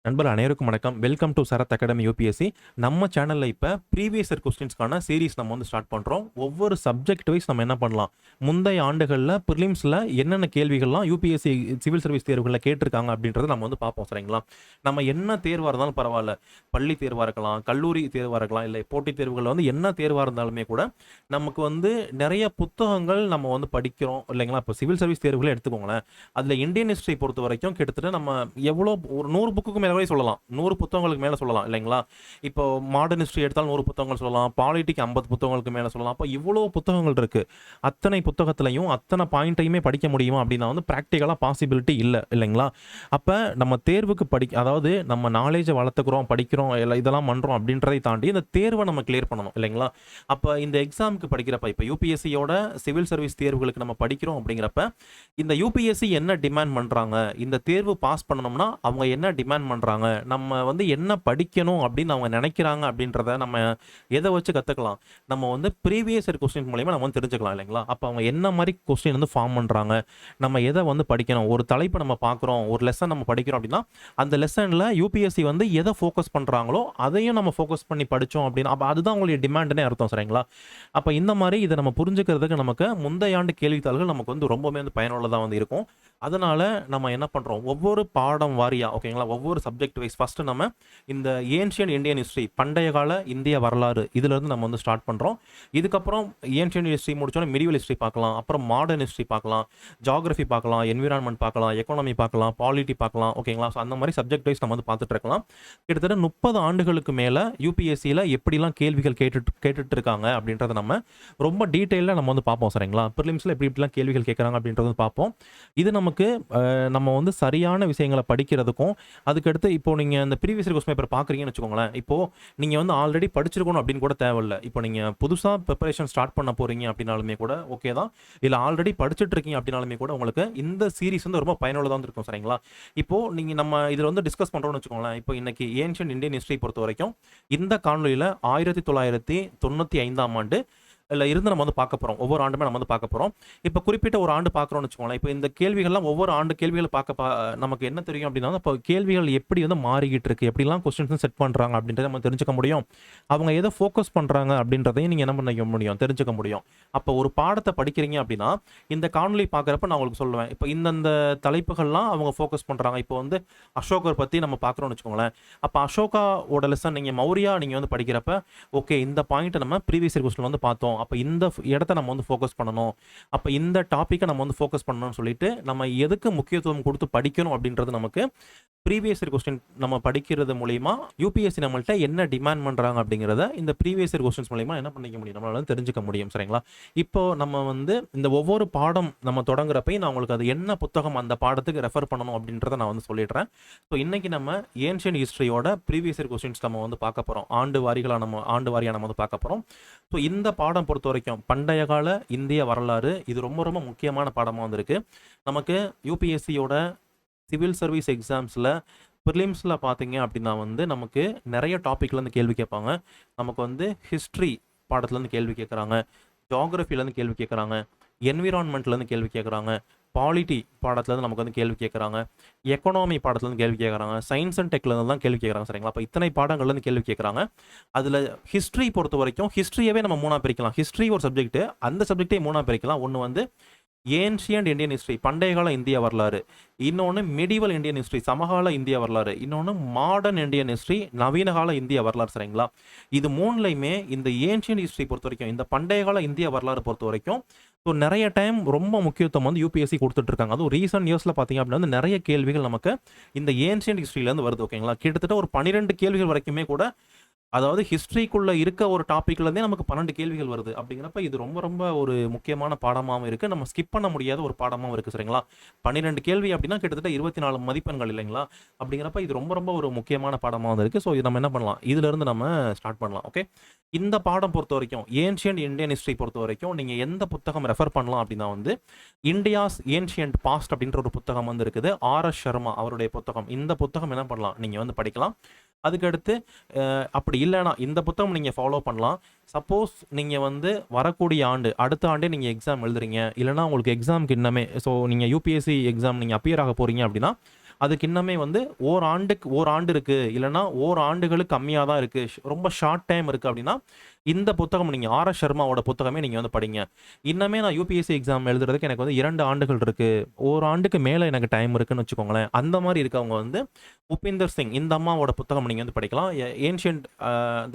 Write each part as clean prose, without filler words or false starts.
நண்பர் அனைவருக்கும் வணக்கம். Welcome to Sarath academy UPSC. நம்ம சேனல்ல இப்ப ப்ரீவியஸ் இயர் கொஸ்டின்ஸ்க்கான சீரிஸ் நம்ம வந்து ஸ்டார்ட் பண்றோம். ஒவ்வொரு சப்ஜெக்ட் வைஸ் நம்ம என்ன பண்ணலாம், முந்தைய ஆண்டுகள்ல பிரிலிம்ஸ்ல என்னென்ன கேள்விகள்லாம் யூபிஎஸ்சி சிவில் சர்வீஸ் தேர்வுகள்ல கேட்டிருக்காங்க அப்படின்றத நம்ம வந்து பார்ப்போம். சரிங்களா? நம்ம என்ன தேர்வா இருந்தாலும் பரவாயில்ல, பள்ளி தேர்வா இருக்கலாம், கல்லூரி தேர்வா இருக்கலாம், இல்லை போட்டித் தேர்வுகள்ல வந்து என்ன தேர்வா இருந்தாலுமே கூட நமக்கு வந்து நிறைய புத்தகங்கள் நம்ம வந்து படிக்கிறோம் இல்லைங்களா? இப்போ சிவில் சர்வீஸ் தேர்வுகளே எடுத்துக்கோங்களேன். அதுல இந்தியன் ஹிஸ்டரி பொறுத்த வரைக்கும் கிட்டத்தட்ட நம்ம எவ்வளோ ஒரு 100 புக்குக்கு மேலே கூட சொல்லலாம், 100 புத்தகங்களுக்கு மேலே சொல்லலாம் இல்லைங்களா? இப்போ மாடர்ன் ஹிஸ்ட்ரி எடுத்தாலும் 100 புத்தகங்கள் சொல்லலாம், பாலிட்டிக் 50 புத்தகங்களுக்கு மேலே சொல்லலாம். அப்போ இவ்வளோ புத்தகங்கள் இருக்கு. அத்தனை புத்தகத்திலையும் அத்தனை பாயிண்ட்டையுமே படிக்க முடியுமா அப்படின்னா வந்து ப்ராக்டிக்கலாக பாசிபிலிட்டி இல்லை இல்லைங்களா? அப்போ நம்ம தேர்வுக்கு அதாவது நம்ம நாலேஜை வளர்த்துக்கிறோம், படிக்கிறோம், இதெல்லாம் பண்ணுறோம் அப்படின்றதை தாண்டி இந்த தேர்வை நம்ம கிளியர் பண்ணணும் இல்லைங்களா? அப்போ இந்த எக்ஸாமுக்கு படிக்கிறப்ப இப்போ யூபிஎஸ்சியோட சிவில் சர்வீஸ் தேர்வுகளுக்கு நம்ம படிக்கிறோம் அப்படிங்கிறப்ப இந்த யூபிஎஸ்சி என்ன டிமாண்ட் பண்ணுறாங்க, இந்த தேர்வு பாஸ் பண்ணணும்னா அவங்க என்ன டிமாண்ட் பண்ணுறாங்க, நம்ம வந்து என்ன படிக்கணும் அப்படின்னு அவங்க நினைக்கிறாங்க அப்படின்றத நம்ம எதை வச்சு கற்றுக்கலாம், நம்ம வந்து ப்ரீவியஸ் இயர் கொஸ்டின் மூலிமா நம்ம வந்து தெரிஞ்சுக்கலாம் இல்லைங்களா? அப்போ அவங்க என்ன மாதிரி கொஸ்டின் வந்து ஃபார்ம் பண்ணுறாங்க, நம்ம எதை வந்து படிக்கணும், ஒரு தலைப்பை நம்ம பார்க்குறோம், ஒரு லெசன் நம்ம படிக்கிறோம் அப்படின்னா அந்த லெசனில் யூபிஎஸ்சி வந்து எதை ஃபோக்கஸ் பண்ணுறாங்களோ அதையும் நம்ம ஃபோக்கஸ் பண்ணி படித்தோம் அப்படின்னா அப்போ அதுதான் அவங்களுடைய டிமாண்டுன்னே அர்த்தம். சரிங்களா? அப்போ இந்த மாதிரி இதை நம்ம புரிஞ்சுக்கிறதுக்கு நமக்கு முந்தைய ஆண்டு கேள்வித்தாள்கள் நமக்கு வந்து ரொம்பவே வந்து பயனுள்ளதாக வந்து இருக்கும். அதனால நம்ம என்ன பண்ணுறோம், ஒவ்வொரு பாடம் வாரியா ஓகேங்களா, ஒவ்வொரு சப்ஜெக்ட் வைஸ் ஃபஸ்ட்டு நம்ம இந்த ஏன்ஷியன் இந்தியன் ஹிஸ்ட்ரி, பண்டைய கால இந்திய வரலாறு, இதிலிருந்து நம்ம வந்து ஸ்டார்ட் பண்ணுறோம். இதுக்கப்புறம் ஏன்ஷியன் ஹிஸ்ட்ரி முடிச்சோன்னா மிடிவல் ஹிஸ்ட்ரி பார்க்கலாம், அப்புறம் மாடர்ன் ஹிஸ்ட்ரி பார்க்கலாம், ஜாகிரஃபி பார்க்கலாம், என்விரான்மெண்ட் பார்க்கலாம், எக்கானமி பார்க்கலாம், பாலிட்டி பார்க்கலாம் ஓகேங்களா? ஸோ அந்த மாதிரி சப்ஜெக்ட் வைஸ் நம்ம வந்து பார்த்துட்டு இருக்கலாம். கிட்டத்தட்ட 30 ஆண்டுகளுக்கு மேலே யூபிஎஸ்சியில் எப்படிலாம் கேள்விகள் கேட்டுட்டு இருக்காங்க அப்படின்றத நம்ம ரொம்ப டீட்டெயிலாக நம்ம வந்து பார்ப்போம். சரிங்களா? ப்ரிலிம்ஸில் எப்படிலாம் கேள்விகள் கேட்குறாங்க அப்படின்றத பார்ப்போம். இது நமக்கு நம்ம வந்து சரியான விஷயங்களை படிக்கிறதுக்கும், அதுக்கடுத்து இப்போ நீங்கள் இந்த ப்ரீவியஸ் இயர் கொஸ்டின் பேப்பர் பார்க்குறீங்கன்னு வச்சுக்கோங்களேன், இப்போது நீங்கள் வந்து ஆல்ரெடி படிச்சிருக்கணும் அப்படின்னு கூட தேவையில்லை. இப்போ நீங்கள் புதுசாக ப்ரிப்பரேஷன் ஸ்டார்ட் பண்ண போகிறீங்க அப்படின்னாலுமே கூட ஓகே தான், இல்லை ஆல்ரெடி படிச்சுட்டு இருக்கீங்க அப்படின்னாலுமே கூட உங்களுக்கு இந்த சீரிஸ் வந்து ரொம்ப பயனுள்ளதாக இருக்கும். சரிங்களா? இப்போது நீங்கள் நம்ம இதில் வந்து டிஸ்கஸ் பண்ணுறோம்னு வச்சுக்கோங்களேன், இப்போ இன்னைக்கு ஏன்ஷியன்ட் இந்தியன் ஹிஸ்ட்ரி பொறுத்த வரைக்கும் இந்த காணொலியில் 1995ஆம் ஆண்டு இருந்து நம்ம வந்து பார்க்க போகிறோம். ஒவ்வொரு ஆண்டுமே நம்ம வந்து பார்க்க போகிறோம். இப்போ குறிப்பிட்ட ஒரு ஆண்டு பார்க்குறோம்னு வச்சுக்கோங்களேன், இப்போ இந்த கேள்விகள்லாம் ஒவ்வொரு ஆண்டு கேள்விகள் நமக்கு என்ன தெரியும் அப்படின்னா, இப்போ கேள்விகள் எப்படி வந்து மாறிக்கிட்டு இருக்கு, எப்படிலாம் கொஸ்டின்ஸ் செட் பண்ணுறாங்க அப்படின்றத நம்ம தெரிஞ்சுக்க முடியும். அவங்க எதை ஃபோக்கஸ் பண்ணுறாங்க அப்படின்றதையும் நீங்கள் என்ன பண்ண முடியும், தெரிஞ்சுக்க முடியும். அப்போ ஒரு பாடத்தை படிக்கிறீங்க அப்படின்னா இந்த காணொலி பார்க்குறப்ப நான் உங்களுக்கு சொல்லுவேன், இப்போ இந்தந்த தலைப்புகள்லாம் அவங்க ஃபோக்கஸ் பண்ணுறாங்க. இப்போ வந்து அசோகர் பற்றி நம்ம பார்க்குறோம்னு வச்சுக்கோங்களேன், அப்போ அசோகாவோட லெசன் நீங்கள் மௌரியா நீங்கள் வந்து படிக்கிறப்ப ஓகே இந்த பாயிண்ட்டை நம்ம ப்ரீவியஸ் இயர் கொஸ்டின் வந்து பார்த்தோம், அப்போ இந்த இடத்த நம்ம வந்து ஃபோக்கஸ் பண்ணணும், அப்போ இந்த டாப்பிக்கை நம்ம வந்து ஃபோக்கஸ் பண்ணணும்னு சொல்லிட்டு நம்ம எதுக்கு முக்கியத்துவம் கொடுத்து படிக்கணும் அப்படின்றது நமக்கு ப்ரீவியஸ் இயர் கொஸ்டின் நம்ம படிக்கிறது மூலிமா யூபிஎஸ்சி நம்மள்ட்ட என்ன டிமாண்ட் பண்ணுறாங்க அப்படிங்கிறத இந்த ப்ரீவியஸ் இயர் கொஸ்டின்ஸ் மூலிமா என்ன பண்ணிக்க முடியும், நம்மளால தெரிஞ்சுக்க முடியும். சரிங்களா? இப்போ நம்ம வந்து இந்த ஒவ்வொரு பாடம் நம்ம தொடங்குறப்ப நான் உங்களுக்கு அது என்ன புத்தகம் அந்த பாடத்துக்கு ரெஃபர் பண்ணணும் அப்படின்றத நான் வந்து சொல்லிடுறேன். ஸோ இன்னைக்கு நம்ம ஏன்ஷியன் ஹிஸ்ட்ரியோட ப்ரீவியஸ் இயர் கொஸ்டின்ஸ் நம்ம வந்து பார்க்க போகிறோம். ஆண்டு வாரியாக நம்ம வந்து பார்க்க போகிறோம். ஸோ இந்த பாடம் பொறுத்த வரைக்கும் பண்டைய கால இந்திய வரலாறு இது ரொம்ப ரொம்ப முக்கியமான பாடமாக வந்திருக்கு. நமக்கு யூபிஎஸ்சியோட சிவில் சர்வீஸ் எக்ஸாம்ஸில் ப்ரிலிம்ஸில் பார்த்தீங்க அப்படின்னா வந்து நமக்கு நிறைய டாப்பிக்லேருந்து கேள்வி கேட்பாங்க. நமக்கு வந்து ஹிஸ்ட்ரி பாடத்துலேருந்து கேள்வி கேட்குறாங்க, ஜாகிரஃபிலேருந்து கேள்வி கேட்குறாங்க, என்விரான்மெண்ட்லேருந்து கேள்வி கேட்குறாங்க, பாலிட்டி பாடத்துலேருந்து நமக்கு வந்து கேள்வி கேட்குறாங்க, எக்கனாமி பாடத்துலேருந்து கேள்வி கேட்குறாங்க, சயின்ஸ் அண்ட் டெக்லேருந்து தான் கேள்வி கேட்குறாங்க. சரிங்களா? அப்போ இத்தனை பாடங்கள்லேருந்து கேள்வி கேட்குறாங்க. அதில் ஹிஸ்ட்ரி பொறுத்த வரைக்கும் ஹிஸ்ட்ரியவே நம்ம 3ஆக பிரிக்கலாம். ஹிஸ்ட்ரி ஒரு சப்ஜெக்ட்டு, அந்த சப்ஜெக்டே 3ஆக பிரிக்கலாம். ஒன்று வந்து ஏன்ஷியன்ட் இந்தியன் ஹிஸ்ட்ரி, பண்டைய கால இந்திய வரலாறு, இன்னொன்று மிடிவல் இந்தியன் ஹிஸ்ட்ரி, சமகால இந்திய வரலாறு, இன்னொன்று மாடர்ன் இந்தியன் ஹிஸ்ட்ரி, நவீன கால இந்திய வரலாறு. சரிங்களா? இது மூணுலையுமே இந்த ஏன்ஷியன்ட் ஹிஸ்ட்ரி பொறுத்த வரைக்கும், இந்த பண்டைய கால இந்திய வரலாறு பொறுத்த வரைக்கும் ஸோ நிறைய டைம் ரொம்ப முக்கியத்துவம் வந்து யூபிஎஸ்சி கொடுத்துட்ருக்காங்க. அதுவும் ரீசெண்ட் இயர்ஸில் பார்த்தீங்க அப்படின்னா வந்து நிறைய கேள்விகள் நமக்கு இந்த ஏன்ஷியன்ட் ஹிஸ்ட்ரியிலேருந்து வருது. ஓகேங்களா? கிட்டத்தட்ட ஒரு 12 கேள்விகள் வரைக்குமே கூட, அதாவது ஹிஸ்ட்ரிக்குள்ளே இருக்க ஒரு டாப்பிக்லேருந்தே நமக்கு 12 கேள்விகள் வருது. அப்படிங்கிறப்ப இது ரொம்ப ரொம்ப ஒரு முக்கியமான பாடமாகவும் இருக்குது, நம்ம ஸ்கிப் பண்ண முடியாத ஒரு பாடமாகவும் இருக்குது. சரிங்களா? 12 கேள்வி அப்படின்னா கிட்டத்தட்ட 24 மதிப்பெண்கள் இல்லைங்களா? அப்படிங்கிறப்ப இது ரொம்ப ரொம்ப ஒரு முக்கியமான பாடமாக இருக்குது. ஸோ இது நம்ம என்ன பண்ணலாம், இதிலிருந்து நம்ம ஸ்டார்ட் பண்ணலாம். ஓகே, இந்த பாடம் பொறுத்த வரைக்கும் ஏன்ஷியன்ட் இந்தியன் ஹிஸ்ட்ரி பொறுத்த வரைக்கும் நீங்கள் எந்த புத்தகம் ரெஃபர் பண்ணலாம் அப்படின்னா வந்து இந்தியாஸ் ஏன்ஷியன்ட் பாஸ்ட் அப்படின்ற ஒரு புத்தகம் வந்து இருக்குது. RS சர்மா அவருடைய புத்தகம். இந்த புத்தகம் என்ன பண்ணலாம், நீங்கள் வந்து படிக்கலாம். அதுக்கடுத்து அப்படி இல்லைனா இந்த புத்தகம் நீங்கள் ஃபாலோ பண்ணலாம். சப்போஸ் நீங்கள் வந்து வரக்கூடிய ஆண்டு அடுத்த ஆண்டே நீங்கள் எக்ஸாம் எழுதுறீங்க, இல்லைனா உங்களுக்கு எக்ஸாமுக்கு இன்னமே ஸோ நீங்கள் யூபிஎஸ்சி எக்ஸாம் நீங்கள் அப்பியர் ஆக போகிறீங்க அப்படின்னா அதுக்கு இன்னமே வந்து ஓராண்டு இருக்கு, இல்லைன்னா ஓராண்டுகளுக்கு கம்மியாக தான் இருக்கு, ரொம்ப ஷார்ட் டைம் இருக்கு அப்படின்னா இந்த புத்தகம் நீங்க ஆர்.எஸ். சர்மாவோட புத்தகமே நீங்க வந்து படிங்க. இன்னமே நான் யூபிஎஸ்சி எக்ஸாம் எழுதுறதுக்கு எனக்கு வந்து 2 ஆண்டுகள் இருக்கு, ஓராண்டுக்கு மேல எனக்கு டைம் இருக்குன்னு வச்சுக்கோங்களேன். அந்த மாதிரி இருக்கவங்க வந்து உபிந்தர் சிங் இந்த அம்மாவோட புத்தகம் நீங்க வந்து படிக்கலாம். Ancient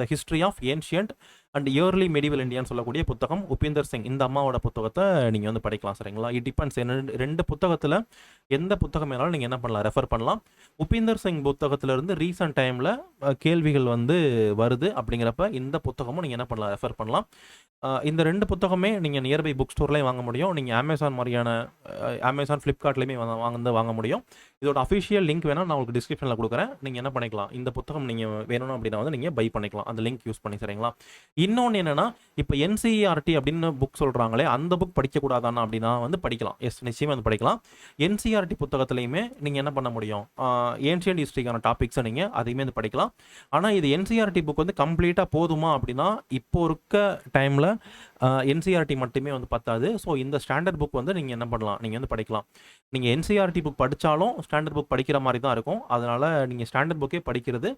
the history of ancient and early medieval இந்தியான்னு சொல்லக்கூடிய புத்தகம் உபிந்தர் சிங் இந்த அம்மாவோட புத்தகத்தை நீங்க வந்து படிக்கலாம். சரிங்களா? It depends. ரெண்டு புத்தகத்துல எந்த புத்தகம் வேணாலும் நீங்க என்ன பண்ணலாம், ரெஃபர் பண்ணலாம். உபிந்தர் சிங் புத்தகத்துல இருந்து ரீசன்ட் டைம்ல கேள்விகள் வந்து வருது அப்படிங்கிறப்ப இந்த புத்தகமும் நீங்க என்ன பண்ணலாம், ரெஃபர் பண்ணலாம். இந்த 2 புத்தகமே நீங்கள் நியர்பை புக் ஸ்டோர்லேயும் வாங்க முடியும். நீங்கள் அமேசான் மாதிரியான அமேசான் ஃப்ளிப்கார்ட்லேயுமே வாங்க முடியும். இதோட அஃபிஷியல் லிங்க் வேணால் நான் உங்களுக்கு டிஸ்கிரிப்ஷனில் கொடுக்குறேன். நீங்கள் என்ன பண்ணிக்கலாம், இந்த புத்தகம் நீங்கள் வேணும்னு அப்படின்னா வந்து நீங்கள் பை பண்ணிக்கலாம் அந்த லிங்க் யூஸ் பண்ணி. சரிங்களா? இன்னொன்று என்னென்னா, இப்போ என்சிஇஆர்டி அப்படின்னு புக் சொல்கிறாங்களே, அந்த புக் படிக்கக்கூடாதானா அப்படின்னா வந்து படிக்கலாம். எஸ், நிச்சயமாக வந்து படிக்கலாம். என்சிஇஆர்டி புத்தகத்துலையுமே நீங்கள் என்ன பண்ண முடியும், ஏன்ஷியன்ட் ஹிஸ்ட்ரிக்கான டாபிக்ஸை நீங்கள் அதையுமே வந்து படிக்கலாம். ஆனால் இது என்சிஇஆர்டி புக் வந்து கம்ப்ளீட்டாக போதுமா அப்படின்னா இப்போ இருக்க டைமில் என்சிஆர்டி மட்டுமே வந்து பத்தாது. ஸோ இந்த ஸ்டாண்டர்ட் புக் வந்து நீங்கள் என்ன பண்ணலாம், நீங்கள் வந்து படிக்கலாம். நீங்கள் என்சிஆர்டி புக் படித்தாலும் ஸ்டாண்டர்ட் புக் படிக்கிற மாதிரி தான் இருக்கும். அதனால் நீங்கள் ஸ்டாண்டர்ட் புக்கே படிக்கிறது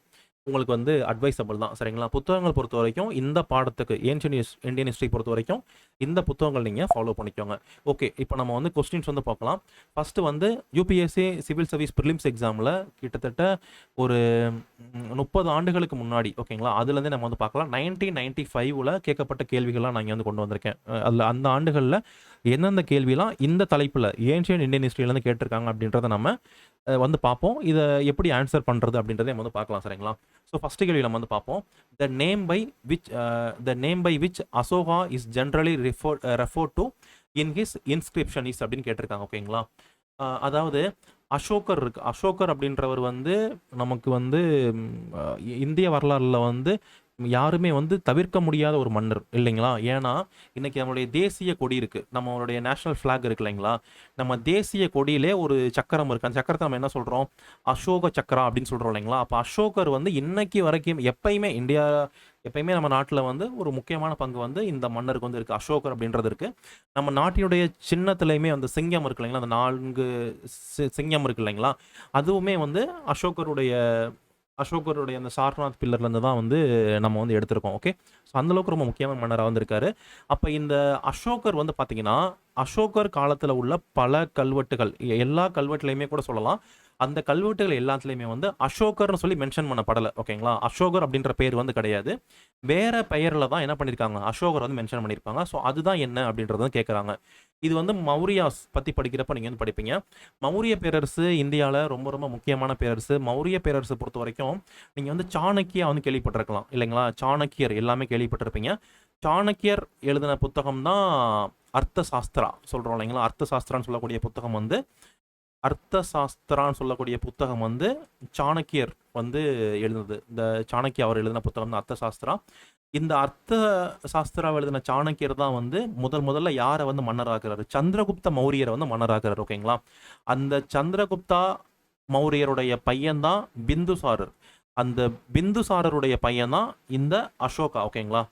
உங்களுக்கு வந்து அட்வைசபிள் தான். சரிங்களா? புத்தகங்கள் பொறுத்த வரைக்கும் இந்த பாடத்துக்கு ஏன்ஷியன்ட் இந்தியன் ஹிஸ்ட்ரி பொறுத்த வரைக்கும் இந்த புத்தகங்கள் நீங்கள் ஃபாலோ பண்ணிக்கோங்க. ஓகே, இப்போ நம்ம வந்து கொஸ்டின்ஸ் வந்து பார்க்கலாம். ஃபஸ்ட்டு வந்து யூபிஎஸ்சி சிவில் சர்வீஸ் ப்ரிலிம்ஸ் எக்ஸாமில் கிட்டத்தட்ட ஒரு 30 ஆண்டுகளுக்கு முன்னாடி, ஓகேங்களா, அதுலேருந்து நம்ம வந்து பார்க்கலாம். 1995 கேட்கப்பட்ட கேள்விகள்லாம் நான் இங்கே வந்து கொண்டு வந்திருக்கேன். அதில் அந்த ஆண்டுகளில் எந்தெந்த கேள்விலாம் இந்த தலைப்பில் ஏன்ஷியன்ட் இந்தியன் ஹிஸ்ட்ரியிலேருந்து கேட்டிருக்காங்க அப்படின்றத நம்ம வந்து பார்ப்போம். இதை எப்படி ஆன்சர் பண்ணுறது அப்படின்றத நம்ம வந்து பார்க்கலாம். சரிங்களா? ஸோ ஃபஸ்ட்டு கேள்வி நம்ம வந்து பார்ப்போம். The name by which Ashoka is generally referred to in his inscription is அப்படின்னு கேட்டிருக்காங்க. ஓகேங்களா? அதாவது அசோகர் அப்படின்றவர் வந்து நமக்கு வந்து இந்திய வரலாறுல வந்து யாருமே வந்து தவிர்க்க முடியாத ஒரு மன்னர் இல்லைங்களா? ஏன்னா இன்னைக்கு நம்மளுடைய தேசிய கொடி இருக்கு, நம்மளுடைய நேஷனல் ஃபிளாக் இருக்கு இல்லைங்களா? நம்ம தேசிய கொடியிலே ஒரு சக்கரம் இருக்கு. அந்த சக்கரத்தை நம்ம என்ன சொல்றோம், அசோக சக்கரா அப்படின்னு சொல்றோம் இல்லைங்களா? அப்போ அசோகர் வந்து இன்னைக்கு வரைக்கும் எப்பயுமே நம்ம நாட்டில் வந்து ஒரு முக்கியமான பங்கு வந்து இந்த மன்னருக்கு வந்து இருக்குது. அசோகர் அப்படின்றது இருக்குது. நம்ம நாட்டினுடைய சின்னத்துலையுமே அந்த சிங்கம் இருக்கு இல்லைங்களா, அந்த 4 சிங்கம் இருக்கு இல்லைங்களா, அதுவுமே வந்து அசோகருடைய அந்த சார்நாத் பில்லர்லேருந்து தான் வந்து நம்ம வந்து எடுத்திருக்கோம். ஓகே, ஸோ அந்தளவுக்கு ரொம்ப முக்கியமான மன்னராக வந்திருக்காரு. அப்போ இந்த அசோகர் வந்து பார்த்தீங்கன்னா அசோகர் காலத்தில் உள்ள பல கல்வெட்டுகள், எல்லா கல்வெட்டுலையுமே கூட சொல்லலாம், அந்த கல்வெட்டுகள் எல்லாத்துலேயுமே வந்து அசோகர்னு சொல்லி மென்ஷன் பண்ணப்படலை. ஓகேங்களா? அசோகர் அப்படின்ற பேர் வந்து கிடையாது, வேற பெயரில் தான் என்ன பண்ணியிருக்காங்க, அசோகர் வந்து மென்ஷன் பண்ணியிருப்பாங்க. ஸோ அதுதான் என்ன அப்படின்றத கேட்குறாங்க. இது வந்து மௌரியாஸ் பற்றி படிக்கிறப்ப நீங்கள் வந்து படிப்பீங்க. மௌரிய பேரரசு இந்தியாவில் ரொம்ப ரொம்ப முக்கியமான பேரரசு. மௌரிய பேரரசு பொறுத்த வரைக்கும் நீங்கள் வந்து சாணக்கியா வந்து கேள்விப்பட்டிருக்கலாம் இல்லைங்களா? சாணக்கியர் எல்லாமே கேள்விப்பட்டிருப்பீங்க. சாணக்கியர் எழுதின புத்தகம் தான் அர்த்த சாஸ்திரா சொல்கிறோம் இல்லைங்களா? அர்த்த சாஸ்திரான்னு சொல்லக்கூடிய புத்தகம் வந்து சாணக்கியர் வந்து எழுதுனது. இந்த சாணக்கிய அவர் எழுதின புத்தகம் தான் அர்த்த சாஸ்திரா. இந்த அர்த்த சாஸ்திராவை எழுதின சாணக்கியர் தான் வந்து முதல்ல யாரை வந்து மன்னராகிறாரு, சந்திரகுப்த மௌரியரை வந்து மன்னராகிறார். ஓகேங்களா? அந்த சந்திரகுப்தா மௌரியருடைய பையன்தான் பிந்துசாரர். அந்த பிந்துசாரருடைய பையன் தான் இந்த அசோகா. ஓகேங்களா?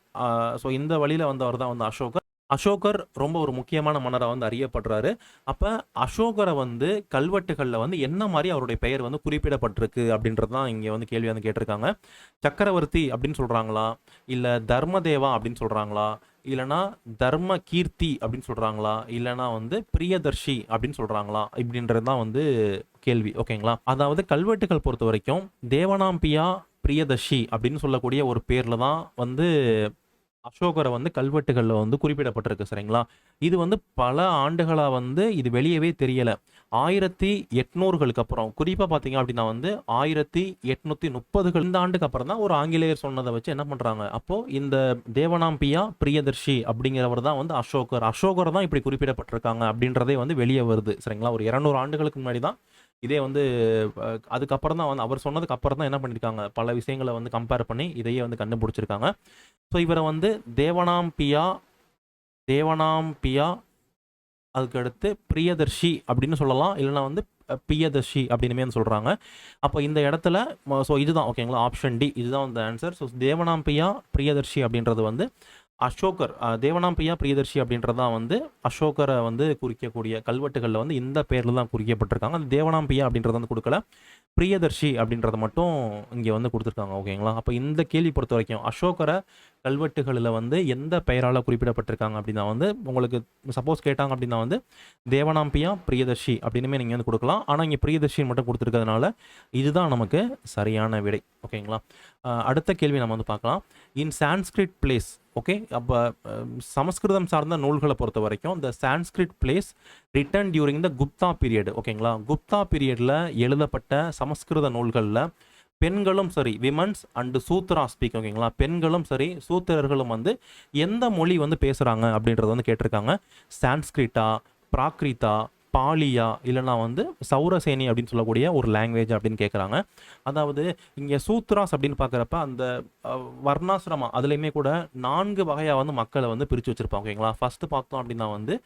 ஸோ இந்த வழியில் வந்தவர் தான் வந்து அசோகர் ரொம்ப ஒரு முக்கியமான மன்னராக வந்து அறியப்படுறாரு. அப்போ அசோகரை வந்து கல்வெட்டுகளில் வந்து என்ன மாதிரி அவருடைய பெயர் வந்து குறிப்பிடப்பட்டிருக்கு அப்படின்றது தான் இங்கே வந்து கேள்வி வந்து கேட்டிருக்காங்க. சக்கரவர்த்தி அப்படின்னு சொல்கிறாங்களா, இல்லை தர்மதேவா அப்படின்னு சொல்கிறாங்களா, இல்லைனா தர்ம கீர்த்தி அப்படின்னு சொல்கிறாங்களா, இல்லைனா வந்து பிரியதர்ஷி அப்படின்னு சொல்கிறாங்களா, இப்படின்றது தான் வந்து கேள்வி. ஓகேங்களா? அதாவது கல்வெட்டுகள் பொறுத்த வரைக்கும் தேவனாம்பியா பிரியதர்ஷி அப்படின்னு சொல்லக்கூடிய ஒரு பேரில் தான் வந்து அசோகரை வந்து கல்வெட்டுகளில் வந்து குறிப்பிடப்பட்டிருக்கு. சரிங்களா? இது வந்து பல ஆண்டுகளாக வந்து இது வெளியவே தெரியலை. 1800களுக்கு அப்புறம், குறிப்பாக பார்த்தீங்க அப்படின்னா வந்து 1830கள், இந்த ஆண்டுக்கு அப்புறம் தான் ஒரு ஆங்கிலேயர் சொன்னதை வச்சு என்ன பண்ணுறாங்க, அப்போது இந்த தேவனாம்பியா பிரியதர்ஷி அப்படிங்கிறவர் தான் வந்து அசோகர் தான் இப்படி குறிப்பிடப்பட்டிருக்காங்க அப்படின்றதே வந்து வெளியே வருது. சரிங்களா? ஒரு 200 ஆண்டுகளுக்கு முன்னாடி தான் இதே வந்து அதுக்கப்புறம் தான் வந்து அவர் சொன்னதுக்கு அப்புறம் தான் என்ன பண்ணியிருக்காங்க, பல விஷயங்களை வந்து கம்பேர் பண்ணி இதையே வந்து கண்டுபிடிச்சிருக்காங்க. ஸோ இவரை வந்து தேவனாம்பியா அதுக்கடுத்து பிரியதர்ஷி அப்படின்னு சொல்லலாம், இல்லைனா வந்து பிரியதர்ஷி அப்படின்னுமே சொல்கிறாங்க. அப்போ இந்த இடத்துல ஸோ இதுதான் ஓகேங்களா, ஆப்ஷன் டி இதுதான் வந்து ஆன்சர். ஸோ தேவனாம்பியா பிரியதர்ஷி அப்படின்றது வந்து அசோகர் தேவனாம்பிரியா பிரியதர்ஷி அப்படின்றது தான் வந்து அசோகரை வந்து குறிக்கக்கூடிய கல்வெட்டுகளில் வந்து இந்த பேரில் தான் குறிக்கப்பட்டிருக்காங்க. அந்த தேவனாம்பியா அப்படின்றத வந்து கொடுக்கல, பிரியதர்ஷி அப்படின்றத மட்டும் இங்கே வந்து கொடுத்துருக்காங்க. ஓகேங்களா? அப்போ இந்த கேள்வி பொறுத்த வரைக்கும் அசோகரை கல்வெட்டுகளில் வந்து எந்த பெயரால் குறிப்பிடப்பட்டிருக்காங்க அப்படின்னா வந்து உங்களுக்கு சப்போஸ் கேட்டாங்க அப்படின்னா வந்து தேவனாம்பியா பிரியதர்ஷி அப்படின்னுமே நீங்கள் வந்து கொடுக்கலாம். ஆனால் இங்கே பிரியதர்ஷின்னு மட்டும் கொடுத்துருக்கிறதுனால இதுதான் நமக்கு சரியான விடை. ஓகேங்களா? அடுத்த கேள்வி நம்ம வந்து பார்க்கலாம். இன் சான்ஸ்கிரிட் பிளேஸ், ஓகே, அப்போ சமஸ்கிருதம் சார்ந்த நூல்களை பொறுத்த வரைக்கும் இந்த Sanskrit plays written during the Gupta period. ஓகேங்களா? குப்தா பீரியடில் எழுதப்பட்ட சமஸ்கிருத நூல்களில் பெண்களும் சரி, விமன்ஸ் அண்டு சூத்ரா ஸ்பீக். ஓகேங்களா? பெண்களும் சரி, சூத்திரர்களும் வந்து எந்த மொழி வந்து பேசுகிறாங்க அப்படின்றத வந்து கேட்டிருக்காங்க. சான்ஸ்கிரிட்டா, பிராக்ரிதா, பாலியா, இல்லைனா வந்து சௌரசேனி அப்படின்னு சொல்லக்கூடிய ஒரு லாங்குவேஜ் அப்படின்னு கேட்குறாங்க. அதாவது இங்கே சூத்ராஸ் அப்படின்னு பார்க்குறப்ப அந்த வர்ணாசிரமா அதுலேயுமே கூட 4 வகையாக வந்து மக்களை வந்து பிரித்து வச்சுருப்பாங்க. ஓகேங்களா? ஃபஸ்ட்டு பார்த்தோம் அப்படின்னா வந்து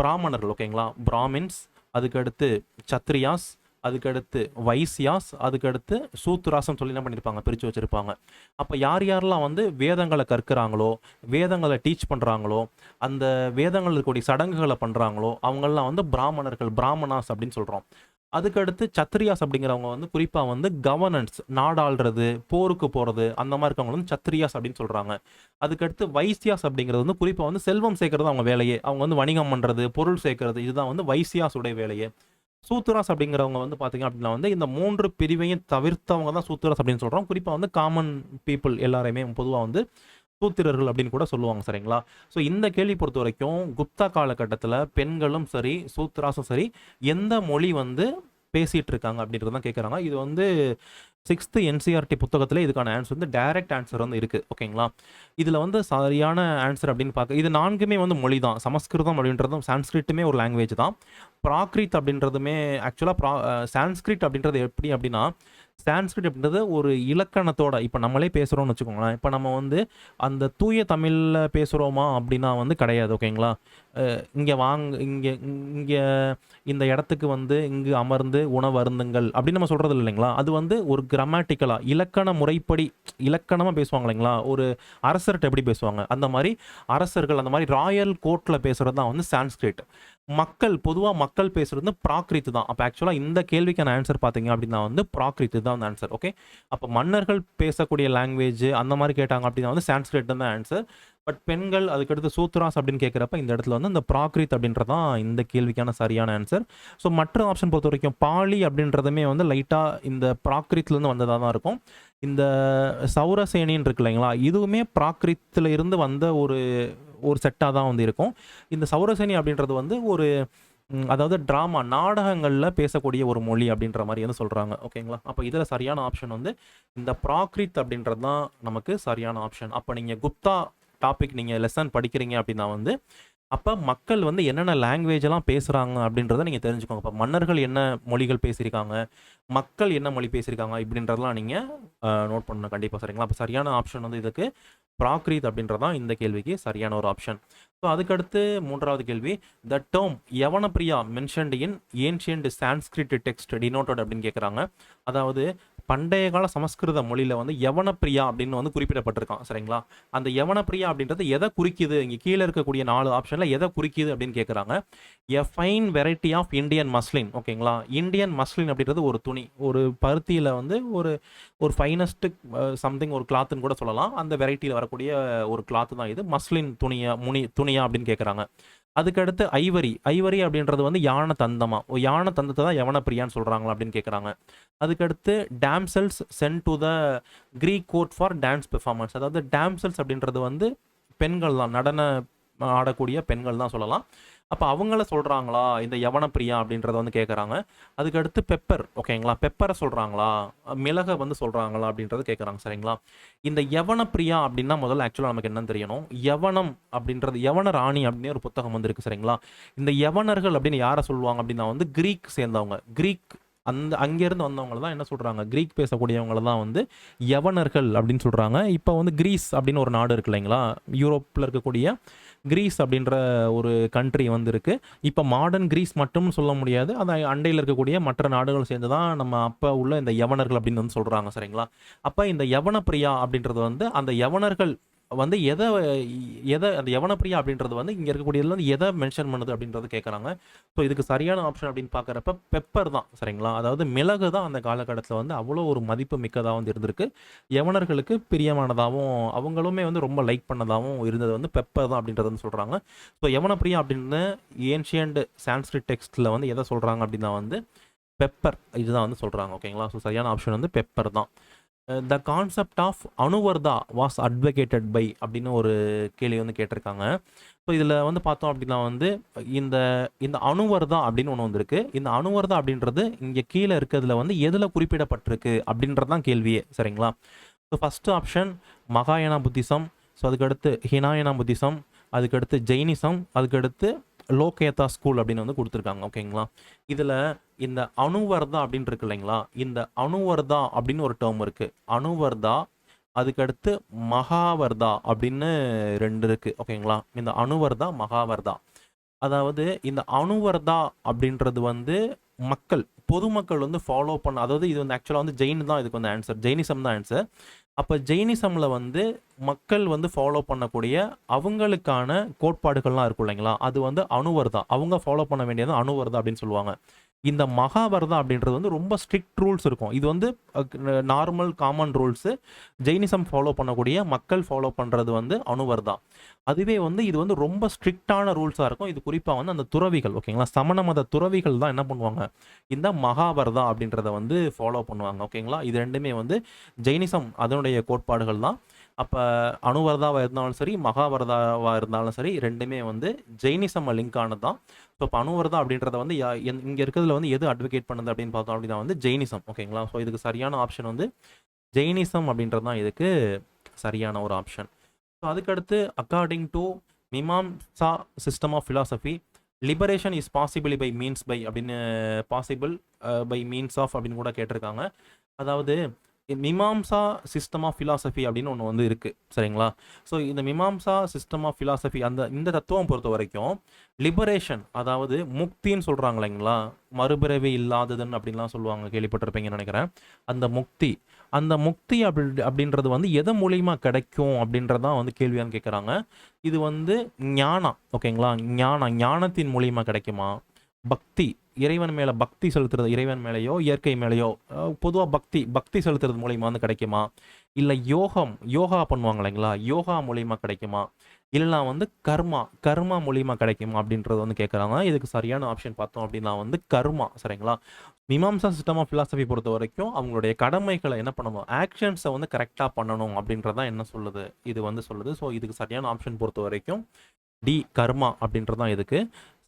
பிராமணர்கள். ஓகேங்களா? பிராமின்ஸ், அதுக்கடுத்து சத்ரியாஸ், அதுக்கடுத்து வைசியாஸ், அதுக்கடுத்து சூத்ராசம் சொல்லி என்ன பண்ணியிருப்பாங்க, பிரித்து வச்சுருப்பாங்க. அப்போ யார் யாரெல்லாம் வந்து வேதங்களை கற்கிறாங்களோ, வேதங்களை டீச் பண்ணுறாங்களோ, அந்த வேதங்கள் இருக்கக்கூடிய சடங்குகளை பண்ணுறாங்களோ அவங்கெல்லாம் வந்து பிராமணர்கள், பிராமணாஸ் அப்படின்னு சொல்கிறோம். அதுக்கடுத்து சத்ரியாஸ் அப்படிங்கிறவங்க வந்து குறிப்பாக வந்து கவர்னன்ஸ், நாடாளுறது, போருக்கு போகிறது, அந்த மாதிரி இருக்கவங்க வந்து சத்ரியாஸ் அப்படின்னு சொல்கிறாங்க. அதுக்கடுத்து வைசியாஸ் அப்படிங்கிறது வந்து குறிப்பாக வந்து செல்வம் சேர்க்கறது அவங்க வேலையே. அவங்க வந்து வணிகம் பண்ணுறது, பொருள் சேர்க்கறது, இதுதான் வந்து வைசியாஸுடைய வேலையே. சூத்ராஸ் அப்படிங்கிறவங்க வந்து பார்த்தீங்க அப்படின்னா வந்து இந்த 3 பிரிவையும் தவிர்த்தவங்க தான் சூத்ராஸ் அப்படின்னு சொல்கிறோம். குறிப்பாக வந்து காமன் பீப்புள் எல்லாரையுமே பொதுவாக வந்து சூத்திரர்கள் அப்படின்னு கூட சொல்லுவாங்க. சரிங்களா? ஸோ இந்த கேள்வி பொறுத்த வரைக்கும் குப்தா காலகட்டத்தில் பெண்களும் சரி, சூத்ராஸும் சரி, எந்த மொழி வந்து பேசிகிட்டு இருக்காங்க அப்படின்றது தான் கேட்குறாங்க. இது வந்து 6th NCERT புத்தகத்தில் இதுக்கான ஆன்சர் வந்து டைரக்ட் ஆன்சர் வந்து இருக்குது. ஓகேங்களா? இதில் வந்து சரியான ஆன்சர் அப்படின்னு பார்க்க இது 4மே வந்து மொழி தான். சமஸ்கிருதம் அப்படின்றதும் சான்ஸ்கிரிட்டுமே ஒரு லாங்குவேஜ் தான். பிராக்ரித் அப்படின்றதுமே ஆக்சுவலாக சான்ஸ்கிரிட் அப்படின்றது எப்படி அப்படின்னா, சான்ஸ்கிரிட் அப்படின்றது ஒரு இலக்கணத்தோட இப்போ நம்மளே பேசுகிறோம்னு வச்சுக்கோங்களேன். இப்போ நம்ம வந்து அந்த தூய தமிழில் பேசுகிறோமா அப்படின்னா வந்து கிடையாது. ஓகேங்களா? இங்கே வாங்க, இங்கே இங்கே இந்த இடத்துக்கு வந்து இங்கு அமர்ந்து உணவு அருந்துங்கள் அப்படின்னு நம்ம சொல்கிறது இல்லைங்களா? அது வந்து ஒரு கிராமட்டிக்கலாக இலக்கண முறைப்படி இலக்கணமாக பேசுவாங்க இல்லைங்களா? ஒரு அரசர்கிட்ட எப்படி பேசுவாங்க அந்த மாதிரி அரசர்கள் அந்த மாதிரி ராயல் கோர்ட்டில் பேசுகிறது தான் வந்து சான்ஸ்கிரிட். மக்கள் பொதுவாக மக்கள் பேசுகிறது வந்து பிராக்ரித் தான். அப்போ ஆக்சுவலாக இந்த கேள்விக்கான ஆன்சர் பார்த்தீங்க அப்படின்னா வந்து பிராக்ரித் தான் வந்து ஆன்சர். ஓகே, அப்போ மன்னர்கள் பேசக்கூடிய லாங்குவேஜ் அந்த மாதிரி கேட்டாங்க அப்படின்னா வந்து சான்ஸ்கிரிட் தான் ஆன்சர். பட் பெண்கள், அதுக்கடுத்து சூத்ராஸ் அப்படின்னு கேட்குறப்ப இந்த இடத்துல வந்து இந்த பிராக்ரித் அப்படின்றதான் இந்த கேள்விக்கான சரியான ஆன்சர். ஸோ மற்ற ஆப்ஷன் பொறுத்த வரைக்கும் பாலி அப்படின்றதுமே வந்து லைட்டாக இந்த பிராக்ரித்லேருந்து வந்ததாக தான் இருக்கும். இந்த சௌரசேனின்னு இருக்கு இல்லைங்களா, இதுவுமே பிராக்ரித்தில் இருந்து வந்த ஒரு செட்டாக தான் வந்து இருக்கும். இந்த சௌரசேனி அப்படின்றது வந்து ஒரு அதாவது ட்ராமா நாடகங்களில் பேசக்கூடிய ஒரு மொழி அப்படின்ற மாதிரி வந்து சொல்கிறாங்க. ஓகேங்களா? அப்போ இதில் சரியான ஆப்ஷன் வந்து இந்த பிராக்ரித் அப்படின்றது தான் நமக்கு சரியான ஆப்ஷன். அப்போ நீங்கள் குப்தா டாபிக் நீங்கள் லெசன் படிக்கிறீங்க அப்படின்னா வந்து அப்போ மக்கள் வந்து என்னென்ன லாங்குவேஜெல்லாம் பேசுகிறாங்க அப்படின்றத நீங்கள் தெரிஞ்சுக்கோங்க. இப்போ மன்னர்கள் என்ன மொழிகள் பேசியிருக்காங்க, மக்கள் என்ன மொழி பேசியிருக்காங்க இப்படின்றதெல்லாம் நீங்கள் நோட் பண்ணணும் கண்டிப்பாக. சரிங்களா? அப்போ சரியான ஆப்ஷன் வந்து இதுக்கு பிராக்ரித் அப்படின்றதான் இந்த கேள்விக்கு சரியான ஒரு ஆப்ஷன். ஸோ அதுக்கடுத்து 3வது கேள்வி, the term Yavanapriya mentioned in ancient Sanskrit text denoted அப்படின்னு கேட்குறாங்க. அதாவது பண்டைய கால சமஸ்கிருத மொழியில் வந்து யவனப்பிரியா அப்படின்னு வந்து குறிப்பிடப்பட்டிருக்கான். சரிங்களா? அந்த யவனப்பிரியா அப்படின்றது எதை குறிக்குது, இங்கே கீழே இருக்கக்கூடிய 4 ஆப்ஷனில் எதை குறிக்குது அப்படின்னு கேட்குறாங்க. A fine variety of Indian muslin. ஓகேங்களா? இந்தியன் மஸ்லின் அப்படின்றது ஒரு துணி, ஒரு பருத்தியில் வந்து ஒரு ஃபைனஸ்ட் சம்திங் ஒரு கிளாத்துன்னு கூட சொல்லலாம். அந்த வெரைட்டியில் வரக்கூடிய ஒரு கிளாத்து தான் இது. மஸ்லின் துணியா அப்படின்னு கேட்குறாங்க. அதுக்கடுத்து ஐவரி அப்படின்றது வந்து யானை தந்தமா, யானை தந்தத்தை தான் யவனப்பிரியான்னு சொல்கிறாங்களா அப்படின்னு கேட்குறாங்க. அதுக்கடுத்து damsels sent to the Greek court for dance performance. அதாவது டேம்செல்ஸ் அப்படின்றது வந்து பெண்கள் தான், நடன ஆடக்கூடிய பெண்கள் தான் சொல்லலாம். அப்போ அவங்கள சொல்கிறாங்களா இந்த யவனப்பிரியா அப்படின்றத வந்து கேட்குறாங்க. அதுக்கடுத்து பெப்பர். ஓகேங்களா? பெப்பரை சொல்கிறாங்களா, மிளகை வந்து சொல்கிறாங்களா அப்படின்றது கேட்குறாங்க. சரிங்களா? இந்த யவனப்பிரியா அப்படின்னா முதல்ல ஆக்சுவலாக நமக்கு என்னன்னு தெரியணும். யவனம் அப்படின்றது யவன ராணி அப்படின்னு ஒரு புத்தகம் வந்து இருக்குது. சரிங்களா? இந்த யவனர்கள் அப்படின்னு யாரை சொல்லுவாங்க அப்படின்னா வந்து கிரீக் சேர்ந்தவங்க, கிரீக் அங்கேருந்து வந்தவங்கள தான் என்ன சொல்கிறாங்க, கிரீக் பேசக்கூடியவங்கள தான் வந்து யவனர்கள் அப்படின்னு சொல்கிறாங்க. இப்போ வந்து கிரீஸ் அப்படின்னு ஒரு நாடு இருக்கு இல்லைங்களா, யூரோப்பில் இருக்கக்கூடிய கிரீஸ் அப்படின்ற ஒரு கண்ட்ரி வந்து இருக்குது. இப்போ மாடர்ன் கிரீஸ் மட்டும் சொல்ல முடியாது, அது அண்டையில் இருக்கக்கூடிய மற்ற நாடுகள் சேர்ந்து தான் நம்ம அப்போ உள்ள இந்த யவனர்கள் அப்படின்னு வந்து சொல்கிறாங்க. சரிங்களா? அப்போ இந்த யவனப்பிரியா அப்படின்றது வந்து அந்த யவனர்கள் வந்து எதை அந்த யவனப்பிரியா அப்படின்றது வந்து இங்கே இருக்கக்கூடியதுல வந்து எதை மென்ஷன் பண்ணுது அப்படின்றது கேட்குறாங்க. ஸோ இதுக்கு சரியான ஆப்ஷன் அப்படின்னு பார்க்குறப்ப பெப்பர் தான் சரிங்களா. அதாவது மிளகு தான் அந்த காலகட்டத்தில் வந்து அவ்வளோ ஒரு மதிப்பு மிக்கதாக வந்து இருந்திருக்கு. யவனர்களுக்கு பிரியமானதாகவும் அவங்களுமே வந்து ரொம்ப லைக் பண்ணதாகவும் இருந்தது வந்து பெப்பர் தான் அப்படின்றது வந்து சொல்கிறாங்க. ஸோ யவனப்பிரியா அப்படின்னு ஏன்ஷியன்ட் சான்ஸ்கிரிட் டெக்ஸ்ட்டில் வந்து எதை சொல்கிறாங்க அப்படின்னா வந்து பெப்பர் இதுதான் வந்து சொல்கிறாங்க. ஓகேங்களா. ஸோ சரியான ஆப்ஷன் வந்து பெப்பர் தான். The concept of Anuvrata was advocated by அப்படின்னு ஒரு கேள்வி வந்து கேட்டிருக்காங்க. ஸோ இதில் வந்து பார்த்தோம் அப்படின்னா வந்து இந்த இந்த அணுவர்தா அப்படின்னு ஒன்று வந்திருக்கு. இந்த அணுவர்தா அப்படின்றது இங்கே கீழே இருக்கிறதுல வந்து எதில் குறிப்பிடப்பட்டிருக்கு அப்படின்றது தான் கேள்வியே சரிங்களா. ஸோ ஃபஸ்ட்டு ஆப்ஷன் மகாயானா புத்திசம், ஸோ அதுக்கடுத்து ஹினாயனா புத்திசம், அதுக்கடுத்து ஜெயினிசம், அதுக்கடுத்து லோகேதா ஸ்கூல் அப்படின்னு வந்து கொடுத்துருக்காங்க. ஓகேங்களா. இதில் இந்த அணுவர்தா அப்படின்னு இருக்கு இல்லைங்களா, இந்த அணுவர்தா அப்படின்னு ஒரு டேர்ம் இருக்குது. அணுவர்தா அதுக்கடுத்து மகாவர்தா அப்படின்னு 2 இருக்குது. ஓகேங்களா. இந்த அணுவர்தா மகாவர்தா, அதாவது இந்த அணுவர்தா அப்படின்றது வந்து மக்கள் பொதுமக்கள் வந்து ஃபாலோ பண்ண, அதாவது இது வந்து ஆக்சுவலாக வந்து ஜெயின் தான் இதுக்கு வந்து ஆன்சர், ஜெயினிசம் தான் ஆன்சர். அப்போ ஜெயினிசமில் வந்து மக்கள் வந்து ஃபாலோ பண்ணக்கூடிய அவங்களுக்கான கோட்பாடுகள்லாம் இருக்கும் இல்லைங்களா, அது வந்து அணுவர்தா, அவங்க ஃபாலோ பண்ண வேண்டியது அணுவர்தா அப்படின்னு சொல்லுவாங்க. இந்த மகாவர்தா அப்படின்றது வந்து ரொம்ப ஸ்ட்ரிக்ட் ரூல்ஸ் இருக்கும். இது வந்து normal common rules, Jainism follow பண்ணக்கூடிய மக்கள் ஃபாலோ பண்ணுறது வந்து அணுவர்தா. அதுவே வந்து இது வந்து ரொம்ப ஸ்ட்ரிக்டான ரூல்ஸாக இருக்கும். இது குறிப்பாக வந்து அந்த துறவிகள் ஓகேங்களா, சமண மத துறவிகள் தான் என்ன பண்ணுவாங்க, இந்த மகாவர்தா அப்படின்றத வந்து ஃபாலோ பண்ணுவாங்க. ஓகேங்களா. இது ரெண்டுமே வந்து ஜெயினிசம் அதனுடைய கோட்பாடுகள் தான். அப்போ அணுவர்தாவாக இருந்தாலும் சரி, மகாவர்தாவாக இருந்தாலும் சரி, ரெண்டுமே வந்து ஜெயினிசம் லிங்க் ஆனது தான். ஸோ இப்போ அணுவர்தா அப்படின்றத வந்து இங்கே இருக்கிறதுல வந்து எது அட்வொகேட் பண்ணுது அப்படின்னு பார்த்தோம் அப்படின்னா வந்து ஜெயினிசம். ஓகேங்களா. ஸோ இதுக்கு சரியான ஆப்ஷன் வந்து ஜெயினிசம் அப்படின்றது தான் இதுக்கு சரியான ஒரு ஆப்ஷன். ஸோ அதுக்கடுத்து according to Mimamsa system of philosophy, liberation is possible by means by அப்படின்னு, பாசிபிள் பை மீன்ஸ் ஆஃப் அப்படின்னு கூட கேட்டிருக்காங்க. அதாவது மீமாம்சா சிஸ்டம் ஆஃப் ஃபிலாசபி அப்படின்னு ஒன்று வந்து இருக்குது சரிங்களா. ஸோ இந்த மீமாம்சா சிஸ்டம் ஆஃப் ஃபிலாசபி இந்த தத்துவம் பொறுத்த வரைக்கும் லிபரேஷன், அதாவது முக்தின்னு சொல்கிறாங்க இல்லைங்களா, மறுபிறவி இல்லாததுன்னு அப்படின்லாம் சொல்லுவாங்க, கேள்விப்பட்டிருப்பீங்கன்னு நினைக்கிறேன். அந்த முக்தி அப்படின்றது வந்து எதன் மூலியமா கிடைக்கும் அப்படின்றதான் வந்து கேள்வியான்னு கேட்குறாங்க. இது வந்து ஞானம் ஓகேங்களா, ஞானத்தின் மூலியமா கிடைக்குமா, பக்தி இறைவன் மேலே பக்தி செலுத்துறது, இறைவன் மேலேயோ இயற்கை மேலேயோ பொதுவாக பக்தி செலுத்துறது மூலியமா வந்து கிடைக்குமா, இல்லை யோகா பண்ணுவாங்க இல்லைங்களா, யோகா மூலியமா கிடைக்குமா, இல்லைனா வந்து கர்மா மூலியமா கிடைக்குமா அப்படின்றது வந்து கேட்குறாங்க. இதுக்கு சரியான ஆப்ஷன் பார்த்தோம் அப்படின்னா வந்து கர்மா சரிங்களா. மீமாம்சா சிஸ்டம் ஆஃப் ஃபிலாசபி பொறுத்த வரைக்கும் அவங்களுடைய கடமைகளை என்ன பண்ணணும், ஆக்ஷன்ஸை வந்து கரெக்டாக பண்ணணும் அப்படின்றதான் என்ன சொல்லுது, இது வந்து சொல்லுது. ஸோ இதுக்கு சரியான ஆப்ஷன் பொறுத்த வரைக்கும் டி கர்மா அப்படின்றதான் இதுக்கு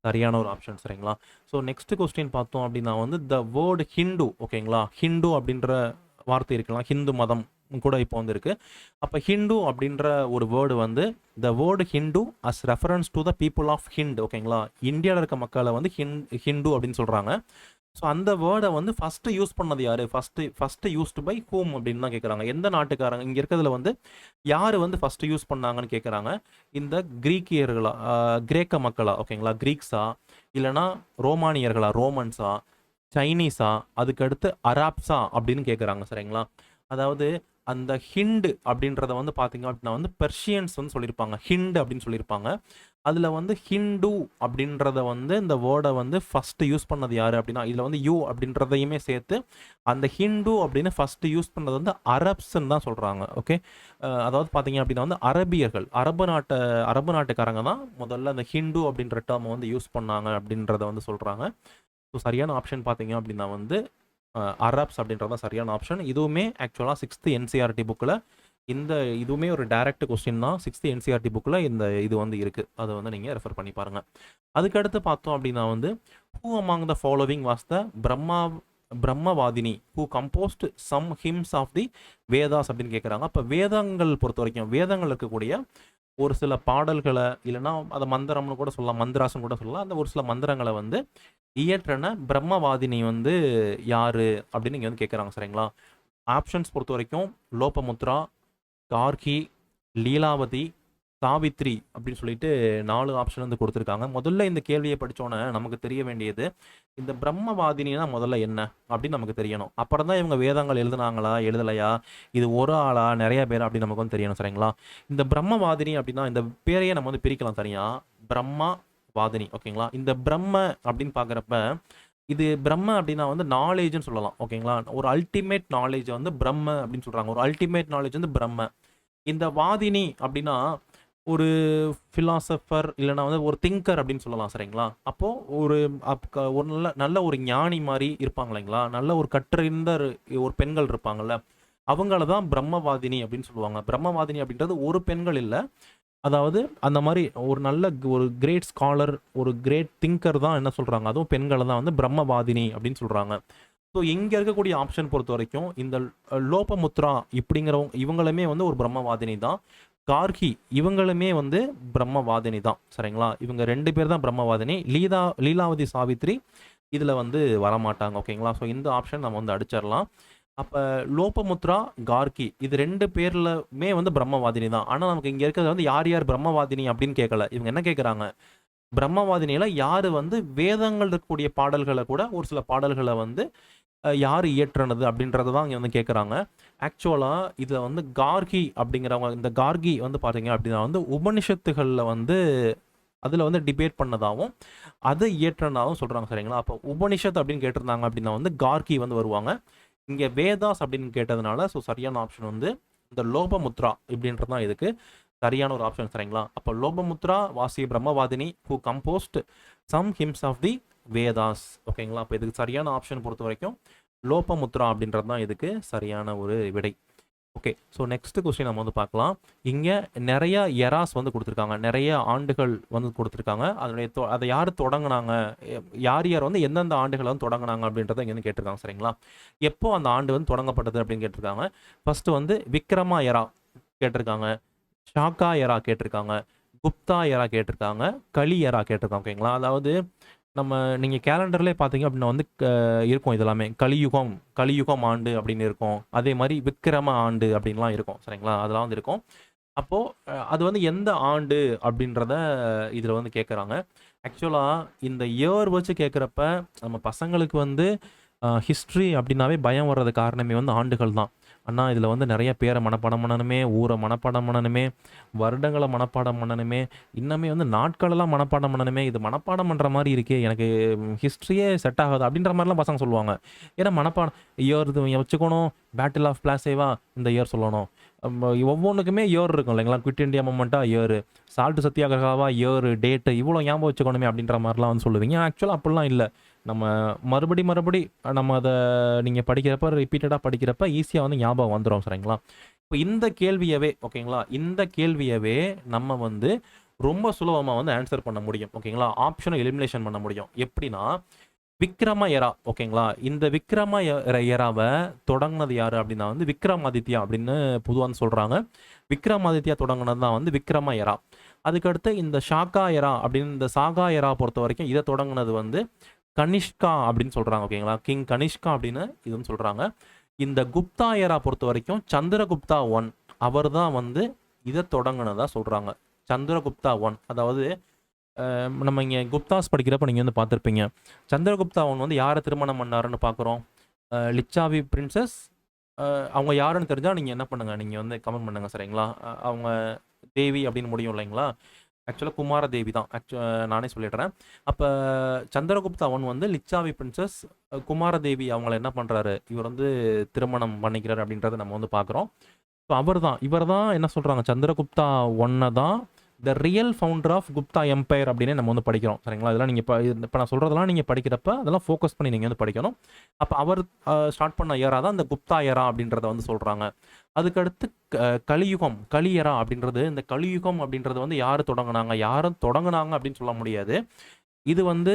சரியான ஒரு ஆப்ஷன் சரிங்களா. ஸோ நெக்ஸ்ட் கொஸ்டின் பார்த்தோம் அப்படின்னா வந்து த வேர்டு ஹிந்து ஓகேங்களா, ஹிந்து அப்படின்ற வார்த்தை இருக்கலாம், ஹிந்து மதம் கூட இப்போ வந்து இருக்குது. அப்போ ஹிந்து அப்படின்ற ஒரு வேர்டு வந்து the word Hindu as reference to the people of Hind ஓகேங்களா, இந்தியாவில் இருக்க மக்களை வந்து ஹிந்து அப்படின்னு சொல்கிறாங்க. ஸோ அந்த வேர்டை வந்து ஃபஸ்ட்டு யூஸ் பண்ணது யார், ஃபஸ்ட்டு யூஸ்டு பை ஹூம் அப்படின்னு தான் கேட்குறாங்க. எந்த நாட்டுக்காரங்க இங்கே இருக்கிறதுல வந்து யார் வந்து ஃபஸ்ட்டு யூஸ் பண்ணாங்கன்னு கேட்குறாங்க. இந்த கிரேக்க மக்களா ஓகேங்களா, கிரீக்ஸா, இல்லைனா ரோமானியர்களா, ரோமன்ஸா, சைனீஸா, அதுக்கடுத்து அராப்ஸா அப்படின்னு கேட்குறாங்க சரிங்களா. அதாவது அந்த ஹிண்டு அப்படின்றத வந்து பார்த்தீங்க அப்படின்னா வந்து பெர்ஷியன்ஸ் வந்து சொல்லியிருப்பாங்க, ஹிண்டு அப்படின்னு சொல்லியிருப்பாங்க. அதில் வந்து ஹிந்து அப்படின்றத வந்து இந்த வேர்டை வந்து ஃபஸ்ட்டு யூஸ் பண்ணது யார் அப்படின்னா, இதில் வந்து யூ அப்படின்றதையுமே சேர்த்து அந்த ஹிந்து அப்படின்னு ஃபஸ்ட்டு யூஸ் பண்ணது வந்து அரப்ஸ்ன்னு தான் சொல்கிறாங்க. ஓகே. அதாவது பார்த்தீங்க அப்படின்னா வந்து அரபியர்கள், அரபு நாட்டுக்காரங்க தான் முதல்ல அந்த ஹிந்து அப்படின்ற டேர்மை வந்து யூஸ் பண்ணாங்க அப்படின்றத வந்து சொல்கிறாங்க. ஸோ சரியான ஆப்ஷன் பார்த்தீங்க அப்படின்னா வந்து அரப்ஸ் அப்படின்றது தான் சரியான ஆப்ஷன். இதுவுமே ஆக்சுவலாக 6th என்சிஆர்டி புக்கில் இதுவுமே ஒரு டைரக்ட் கொஸ்டின் தான். 6th என்சிஆர்டி புக்கில் இது வந்து இருக்குது, அதை வந்து நீங்கள் ரெஃபர் பண்ணி பாருங்கள். அதுக்கடுத்து பார்த்தோம் அப்படின்னா வந்து who among the following was the Brahmavadini who composed some hymns of the Vedas அப்படின்னு கேட்குறாங்க. அப்போ வேதங்கள் பொறுத்த வரைக்கும் வேதங்கள் இருக்கக்கூடிய ஒரு சில பாடல்களை, இல்லைனா அதை மந்திரம்னு கூட சொல்லலாம், மந்திராசன் கூட சொல்லலாம், அந்த ஒரு சில மந்திரங்களை வந்து இயற்றன பிரம்மவாதினி வந்து யாரு அப்படின்னு இங்கே வந்து கேட்குறாங்க சரிங்களா. ஆப்ஷன்ஸ் பொறுத்த வரைக்கும் லோபமுத்ரா, கார்கி, லீலாவதி, சாவித்ரி அப்படின்னு சொல்லிட்டு 4 ஆப்ஷன் வந்து கொடுத்துருக்காங்க. முதல்ல இந்த கேள்வியை படிச்சோன்னே நமக்கு தெரிய வேண்டியது, இந்த பிரம்மவாதினினா முதல்ல என்ன அப்படின்னு நமக்கு தெரியணும். அப்புறம் தான் இவங்க வேதங்கள் எழுதுனாங்களா, எழுதலையா, இது ஒரு ஆளா, நிறைய பேரா அப்படின்னு நமக்கு வந்து தெரியணும். சரிங்களா? இந்த பிரம்மவாதினி அப்படின்னா இந்த பேரையே நம்ம வந்து பிரிக்கலாம் தனியா. பிரம்மா வாதினி. ஓகேங்களா? இந்த பிரம்ம அப்படின்னு பார்க்குறப்ப, இது பிரம்ம அப்படின்னா வந்து நாலேஜ்னு சொல்லலாம். ஓகேங்களா? ஒரு அல்டிமேட் நாலேஜ் வந்து பிரம்ம அப்படின்னு சொல்றாங்க. ஒரு அல்டிமேட் நாலேஜ் வந்து பிரம்ம. இந்த வாதினி அப்படின்னா ஒரு ஃபிலாசபர் இல்லைன்னா வந்து ஒரு திங்கர் அப்படின்னு சொல்லலாம். சரிங்களா? அப்போ ஒரு ஒரு நல்ல நல்ல ஒரு ஞானி மாதிரி இருப்பாங்க இல்லைங்களா? நல்ல ஒரு கற்றறிந்த ஒரு பெண்கள் இருப்பாங்கல்ல, அவங்கள தான் பிரம்மவாதினி அப்படின்னு சொல்லுவாங்க. பிரம்மவாதினி அப்படின்றது ஒரு பெண்கள் இல்லை, அதாவது அந்த மாதிரி ஒரு நல்ல ஒரு கிரேட் ஸ்காலர், ஒரு கிரேட் திங்கர் தான் என்ன சொல்றாங்க, அதுவும் பெண்களை தான் வந்து பிரம்மவாதினி அப்படின்னு சொல்றாங்க. ஸோ இங்க இருக்கக்கூடிய ஆப்ஷன் பொறுத்த வரைக்கும் இந்த லோபமுத்ரா இப்படிங்கிறவங்க இவங்களுமே வந்து ஒரு பிரம்மவாதினி தான். கார்கி இவங்களுமே வந்து பிரம்மவாதினி தான். சரிங்களா? இவங்க 2 பேர் தான் பிரம்மவாதினி. லீலாவதி சாவித்ரி இதில் வந்து வரமாட்டாங்க. ஓகேங்களா? ஸோ இந்த ஆப்ஷன் நம்ம வந்து அடிச்சிடலாம். அப்போ லோபமுத்ரா, கார்கி இது 2 பேர்லுமே வந்து பிரம்மவாதினி தான். ஆனால் நமக்கு இங்கே இருக்கிறது வந்து யார் யார் பிரம்மவாதினி அப்படின்னு கேட்கல. இவங்க என்ன கேட்குறாங்க, பிரம்மவாதினியில் யார் வந்து வேதங்கள் இருக்கக்கூடிய பாடல்களை கூட ஒரு சில பாடல்களை வந்து யார் இயற்றினது அப்படின்றத தான் இங்கே வந்து கேட்குறாங்க. ஆக்சுவலாக இதில் வந்து கார்கி அப்படிங்கிறவங்க, இந்த கார்கி வந்து பார்த்தீங்க அப்படின்னா வந்து உபனிஷத்துகளில் வந்து அதில் வந்து டிபேட் பண்ணதாகவும் அதை இயற்றினதாகவும் சொல்கிறாங்க. சரிங்களா? அப்போ உபனிஷத் அப்படின்னு கேட்டிருந்தாங்க அப்படின்னா வந்து கார்கி வந்து வருவாங்க. இங்கே வேதாஸ் அப்படின்னு கேட்டதுனால ஸோ சரியான ஆப்ஷன் வந்து இந்த லோபமுத்ரா இப்படின்றது தான் இதுக்கு சரியான ஒரு ஆப்ஷன். சரிங்களா? அப்போ Lopamudra was a Brahmavadini who composed some hymns of the Vedas. ஓகேங்களா? அப்போ இதுக்கு சரியான ஆப்ஷன் பொறுத்த வரைக்கும் லோபமுத்ரா அப்படின்றது தான் இதுக்கு சரியான ஒரு விடை. ஓகே, ஸோ நெக்ஸ்ட் கொஸ்டின் நம்ம வந்து பார்க்கலாம். இங்கே நிறைய எராஸ் வந்து கொடுத்துருக்காங்க, நிறைய ஆண்டுகள் வந்து கொடுத்துருக்காங்க. அதனுடைய அதை யார் தொடங்கினாங்க, யார் யார் வந்து எந்தெந்த ஆண்டுகள் வந்து தொடங்கினாங்க அப்படின்றத இங்கே வந்து கேட்டிருக்காங்க. சரிங்களா? எப்போ அந்த ஆண்டு வந்து தொடங்கப்பட்டது அப்படின்னு கேட்டிருக்காங்க. ஃபர்ஸ்ட் வந்து விக்ரமா எரா கேட்டிருக்காங்க, ஷாக்கா எரா கேட்டிருக்காங்க, குப்தா எரா கேட்டிருக்காங்க, கலி எரா கேட்டிருக்காங்க. ஓகேங்களா? அதாவது நம்ம நீங்கள் கேலண்டர்லேயே பார்த்தீங்க அப்படின்னா வந்து இருக்கும் இது எல்லாமே கலியுகம் ஆண்டு அப்படின்னு இருக்கும். அதே மாதிரி விக்ரம ஆண்டு அப்படின்லாம் இருக்கும். சரிங்களா? அதெல்லாம் வந்து இருக்கும். அப்போது அது வந்து எந்த ஆண்டு அப்படின்றத இதில் வந்து கேட்குறாங்க. ஆக்சுவலாக இந்த இயர் வச்சு கேட்குறப்ப நம்ம பசங்களுக்கு வந்து ஹிஸ்ட்ரி அப்படின்னாவே பயம் வர்றது காரணமே வந்து ஆண்டுகள் தான். அண்ணா இதில் வந்து நிறைய பேரை மனப்பாடம் பண்ணணுமே, ஊரை மனப்பாடம் பண்ணணுமே, வருடங்களை மனப்பாடம் பண்ணணுமே, இன்னமே வந்து நாட்களெல்லாம் மனப்பாடம் பண்ணணுமே, இது மனப்பாடம் பண்ணுற மாதிரி இருக்கே, எனக்கு ஹிஸ்ட்ரியே செட் ஆகாது அப்படின்ற மாதிரிலாம் பசங்க சொல்லுவாங்க. ஏன்னா மனப்பாடம் இயர் இது வச்சுக்கணும், பேட்டில் ஆஃப் பிளாசேவா இந்த இயர் சொல்லணும், ஒவ்வொன்றுக்குமே இயர் இருக்கும் இல்லைங்களா? குவிட் இண்டியா மூமெண்ட்டாக இயர், சால்ட் சத்தியாகிரகாவா இயர், டேட்டு இவ்வளோ ஞாபகம் வச்சுக்கணுமே அப்படின்ற மாதிரிலாம் வந்து சொல்லுவீங்க. ஆக்சுவலாக அப்படிலாம் இல்லை. நம்ம மறுபடி நம்ம அதை நீங்கள் படிக்கிறப்ப ரிப்பீட்டடாக படிக்கிறப்ப ஈஸியாக வந்து ஞாபகம் வந்துடும். சரிங்களா? இப்போ இந்த கேள்வியவே ஓகேங்களா, இந்த கேள்வியவே நம்ம வந்து ரொம்ப சுலபமாக வந்து ஆன்சர் பண்ண முடியும். ஓகேங்களா? ஆப்ஷனை எலிமினேஷன் பண்ண முடியும். எப்படின்னா விக்ரம எரா. ஓகேங்களா? இந்த விக்ரம எராவை தொடங்கினது யார் அப்படின்னா வந்து விக்ரமாதித்யா அப்படின்னு பொதுவாக சொல்கிறாங்க. விக்ரமாதித்யா தொடங்கினது தான் வந்து விக்ரம எரா. அதுக்கடுத்து இந்த ஷாக்கா எரா அப்படின்னு இந்த சாகா எரா பொறுத்த வரைக்கும் இதை தொடங்கினது வந்து கனிஷ்கா அப்படின்னு சொல்கிறாங்க. ஓகேங்களா? கிங் கனிஷ்கா அப்படின்னு இதுன்னு சொல்கிறாங்க. இந்த குப்தா எரா பொறுத்த வரைக்கும் சந்திரகுப்தா 1 அவர் தான் வந்து இதை தொடங்கினதா சொல்கிறாங்க. சந்திரகுப்தா 1, அதாவது நம்ம இங்கே குப்தாஸ் படிக்கிறப்ப நீங்கள் வந்து பார்த்துருப்பீங்க. சந்திரகுப்தா 1 வந்து யாரை திருமணம் பண்ணாருன்னு பார்க்குறோம், லிச்சாவி பிரின்சஸ். அவங்க யாருன்னு தெரிஞ்சால் நீங்கள் என்ன பண்ணுங்கள், நீங்கள் வந்து கமெண்ட் பண்ணுங்கள். சரிங்களா? அவங்க தேவி அப்படின்னு முடியும் இல்லைங்களா? ஆக்சுவலாக குமாரதேவி தான். நானே சொல்லிடுறேன். அப்போ சந்திரகுப்தா 1 வந்து லிச்சாவி பிரின்சஸ் குமாரதேவி அவங்கள என்ன பண்ணுறாரு, இவர் வந்து திருமணம் பண்ணிக்கிறார் அப்படின்றத நம்ம வந்து பார்க்குறோம். ஸோ இவர் தான் என்ன சொல்கிறாங்க, சந்திரகுப்தா 1 தான் the real founder of Gupta empire அப்படின்னு நம்ம வந்து படிக்கிறோம். சரிங்களா? இதெல்லாம் நீங்கள் இப்போ நான் சொல்கிறதெல்லாம் நீங்கள் படிக்கிறப்ப அதெல்லாம் ஃபோக்கஸ் பண்ணி நீங்கள் வந்து படிக்கணும். அப்போ அவர் ஸ்டார்ட் பண்ண இயரா தான் இந்த குப்தா இயரா அப்படின்றத வந்து சொல்கிறாங்க. அதுக்கடுத்து கலி எரா அப்படின்றது, இந்த கலியுகம் அப்படின்றது வந்து யாரும் தொடங்கினாங்க அப்படின்னு சொல்ல முடியாது. இது வந்து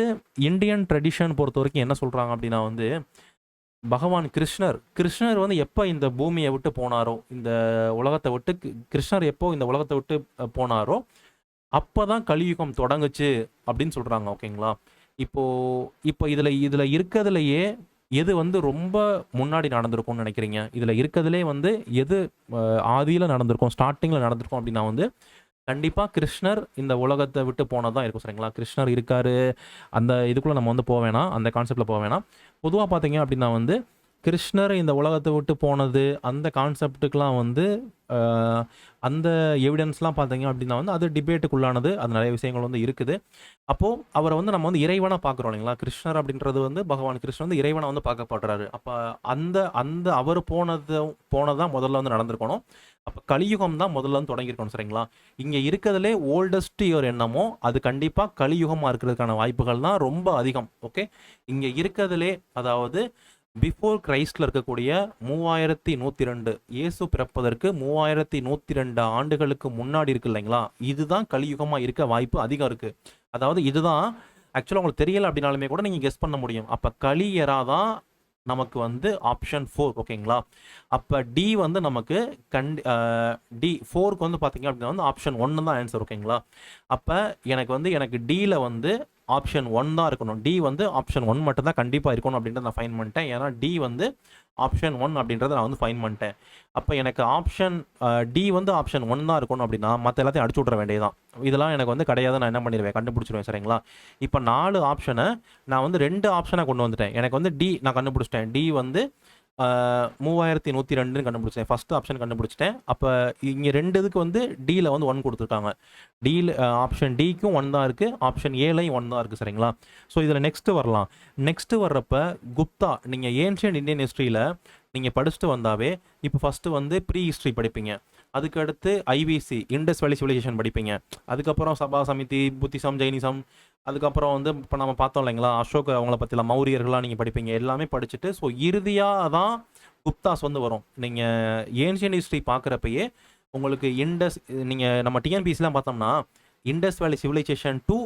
இந்தியன் ட்ரெடிஷன் பொறுத்த வரைக்கும் என்ன சொல்கிறாங்க அப்படின்னா வந்து பகவான் கிருஷ்ணர் வந்து எப்போ இந்த பூமியை விட்டு போனாரோ, இந்த உலகத்தை விட்டு கிருஷ்ணர் எப்போ இந்த உலகத்தை விட்டு போனாரோ அப்போ தான் கலியுகம் தொடங்குச்சு அப்படின்னு சொல்கிறாங்க. ஓகேங்களா? இப்போ இதில் இருக்கிறதுலையே எது வந்து ரொம்ப முன்னாடி நடந்திருக்கும்னு நினைக்கிறீங்க? இதில் இருக்கிறதுலே வந்து எது ஆதியில் நடந்திருக்கும், ஸ்டார்டிங்கில் நடந்திருக்கும் அப்படின்னா வந்து கண்டிப்பா கிருஷ்ணர் இந்த உலகத்த விட்டு போனது தான் இருக்கும் சரிங்களா? கிருஷ்ணர் இருக்காரு, அந்த இதுக்குள்ள நம்ம வந்து போ வேணாம். அந்த கான்செப்ட்ல போ வேணாம். பொதுவா பார்த்தீங்க அப்டின்னா வந்து, கிருஷ்ணர் இந்த உலகத்த விட்டு போனது, அந்த கான்செப்ட்டுக்குலாம் வந்து அ அந்த எவிடன்ஸ்லாம் பார்த்தீங்க அப்டின்னா வந்து, அது டிபேட்டுக்குள்ளானது. அது நெறைய விஷயங்கள் வந்து இருக்குது. அப்போ அவர வந்து நம்ம வந்து இறைவனா பார்க்குறோம் இல்லைங்களா? கிருஷ்ணர் அப்படின்றது வந்து பகவான் கிருஷ்ணர் வந்து இறைவனா வந்து பார்க்கப்படுறாரு. அப்ப அந்த அந்த அவர் போனது தான் முதல்ல வந்து நடந்திருக்கணும். அப்ப கலியுகம் தான் முதல்ல வந்து தொடங்கியிருக்கணும் சரிங்களா? இங்க இருக்கறதுலே ஓல்டஸ்ட் இயர் என்னமோ, அது கண்டிப்பா கலியுகமா இருக்கிறதுக்கான வாய்ப்புகள் தான் ரொம்ப அதிகம். ஓகே. இங்க இருக்கறதுலே அதாவது பிஃபோர் கிரைஸ்ட்ல இருக்கக்கூடிய 3102 இயேசு பிறப்பதற்கு 3102 ஆண்டுகளுக்கு முன்னாடி இருக்கு இல்லைங்களா? இதுதான் கலியுகமா இருக்க வாய்ப்பு அதிகம் இருக்கு. அதாவது இதுதான் ஆக்சுவலா உங்களுக்கு தெரியல அப்படின்னாலுமே கூட நீங்க கெஸ் பண்ண முடியும். அப்ப கலி எரா தான் நமக்கு வந்து ஆப்ஷன் 4 ஓகேங்களா? அப்ப டி வந்து நமக்கு டி 4க்கு வந்து பார்த்தீங்க அப்படின்னா வந்து ஆப்ஷன் 1 தான் ஆன்சர் ஓகேங்களா? அப்ப எனக்கு டில வந்து ஆப்ஷன் 1 தான் இருக்கணும். டி வந்து ஆப்ஷன் 1 மட்டும் தான் கண்டிப்பா இருக்கணும் அப்படின்றத நான் ஃபைண்ட் பண்ணிட்டேன். ஏன்னா டி வந்து ஆப்ஷன் 1 அப்படின்றத நான் வந்து ஃபைண்ட் பண்ணிட்டேன். அப்ப எனக்கு ஆப்ஷன் டி வந்து ஆப்ஷன் 1 தான் இருக்கணும் அப்படின்னா, மத்த எல்லாத்தையும் அடிச்சு விட்ற வேண்டியது தான். இதெல்லாம் எனக்கு வந்து கிடையாது. நான் என்ன பண்ணிருவேன், கண்டுபிடிச்சிருவேன் சரிங்களா? இப்ப 4 ஆப்ஷன நான் வந்து 2 ஆப்ஷனா கொண்டு வந்துட்டேன். எனக்கு வந்து டி நான் கண்டுபிடிச்சிட்டேன். டி வந்து 3102ன்னு கண்டுபிடிச்சேன். ஃபர்ஸ்ட் ஆப்ஷன் கண்டுபிடிச்சிட்டேன். அப்ப இங்க 2 இதுக்கு வந்து டில வந்து 1 குடுத்துருக்காங்க. டில ஆப்ஷன் டிக்கும் 1 தான் இருக்கு. ஆப்ஷன் ஏலயும் 1 தான் இருக்கு சரிங்களா? ஸோ இதுல நெக்ஸ்ட் வரலாம். நெக்ஸ்ட் வர்றப்ப குப்தா நீங்க ஏன்ஷியன்ட் இந்தியன் ஹிஸ்டரியில நீங்க படிச்சுட்டு வந்தாவே, இப்போ ஃபர்ஸ்ட் வந்து ப்ரீ ஹிஸ்டரி படிப்பீங்க. அதுக்கு அடுத்து ஐவிசி இண்டஸ் வேலி சிவிலைசேஷன் படிப்பீங்க. அதுக்கப்புறம் சபா சமிதி, புத்திசம், ஜெயினிசம், அதுக்கப்புறம் வந்து இப்போ நம்ம பார்த்தோம் இல்லைங்களா, அசோக் அவங்கள பற்றிலாம் மௌரியர்கள்லாம் நீங்கள் படிப்பீங்க. எல்லாமே படிச்சுட்டு ஸோ இறுதியாக தான் குப்தாஸ் வந்து வரும். நீங்கள் ஏன்ஷியன் ஹிஸ்ட்ரி பார்க்குறப்பயே உங்களுக்கு நீங்கள் நம்ம டிஎன்பிசிலாம் பார்த்தோம்னா இண்டஸ் வேலி சிவிலைசேஷன் டு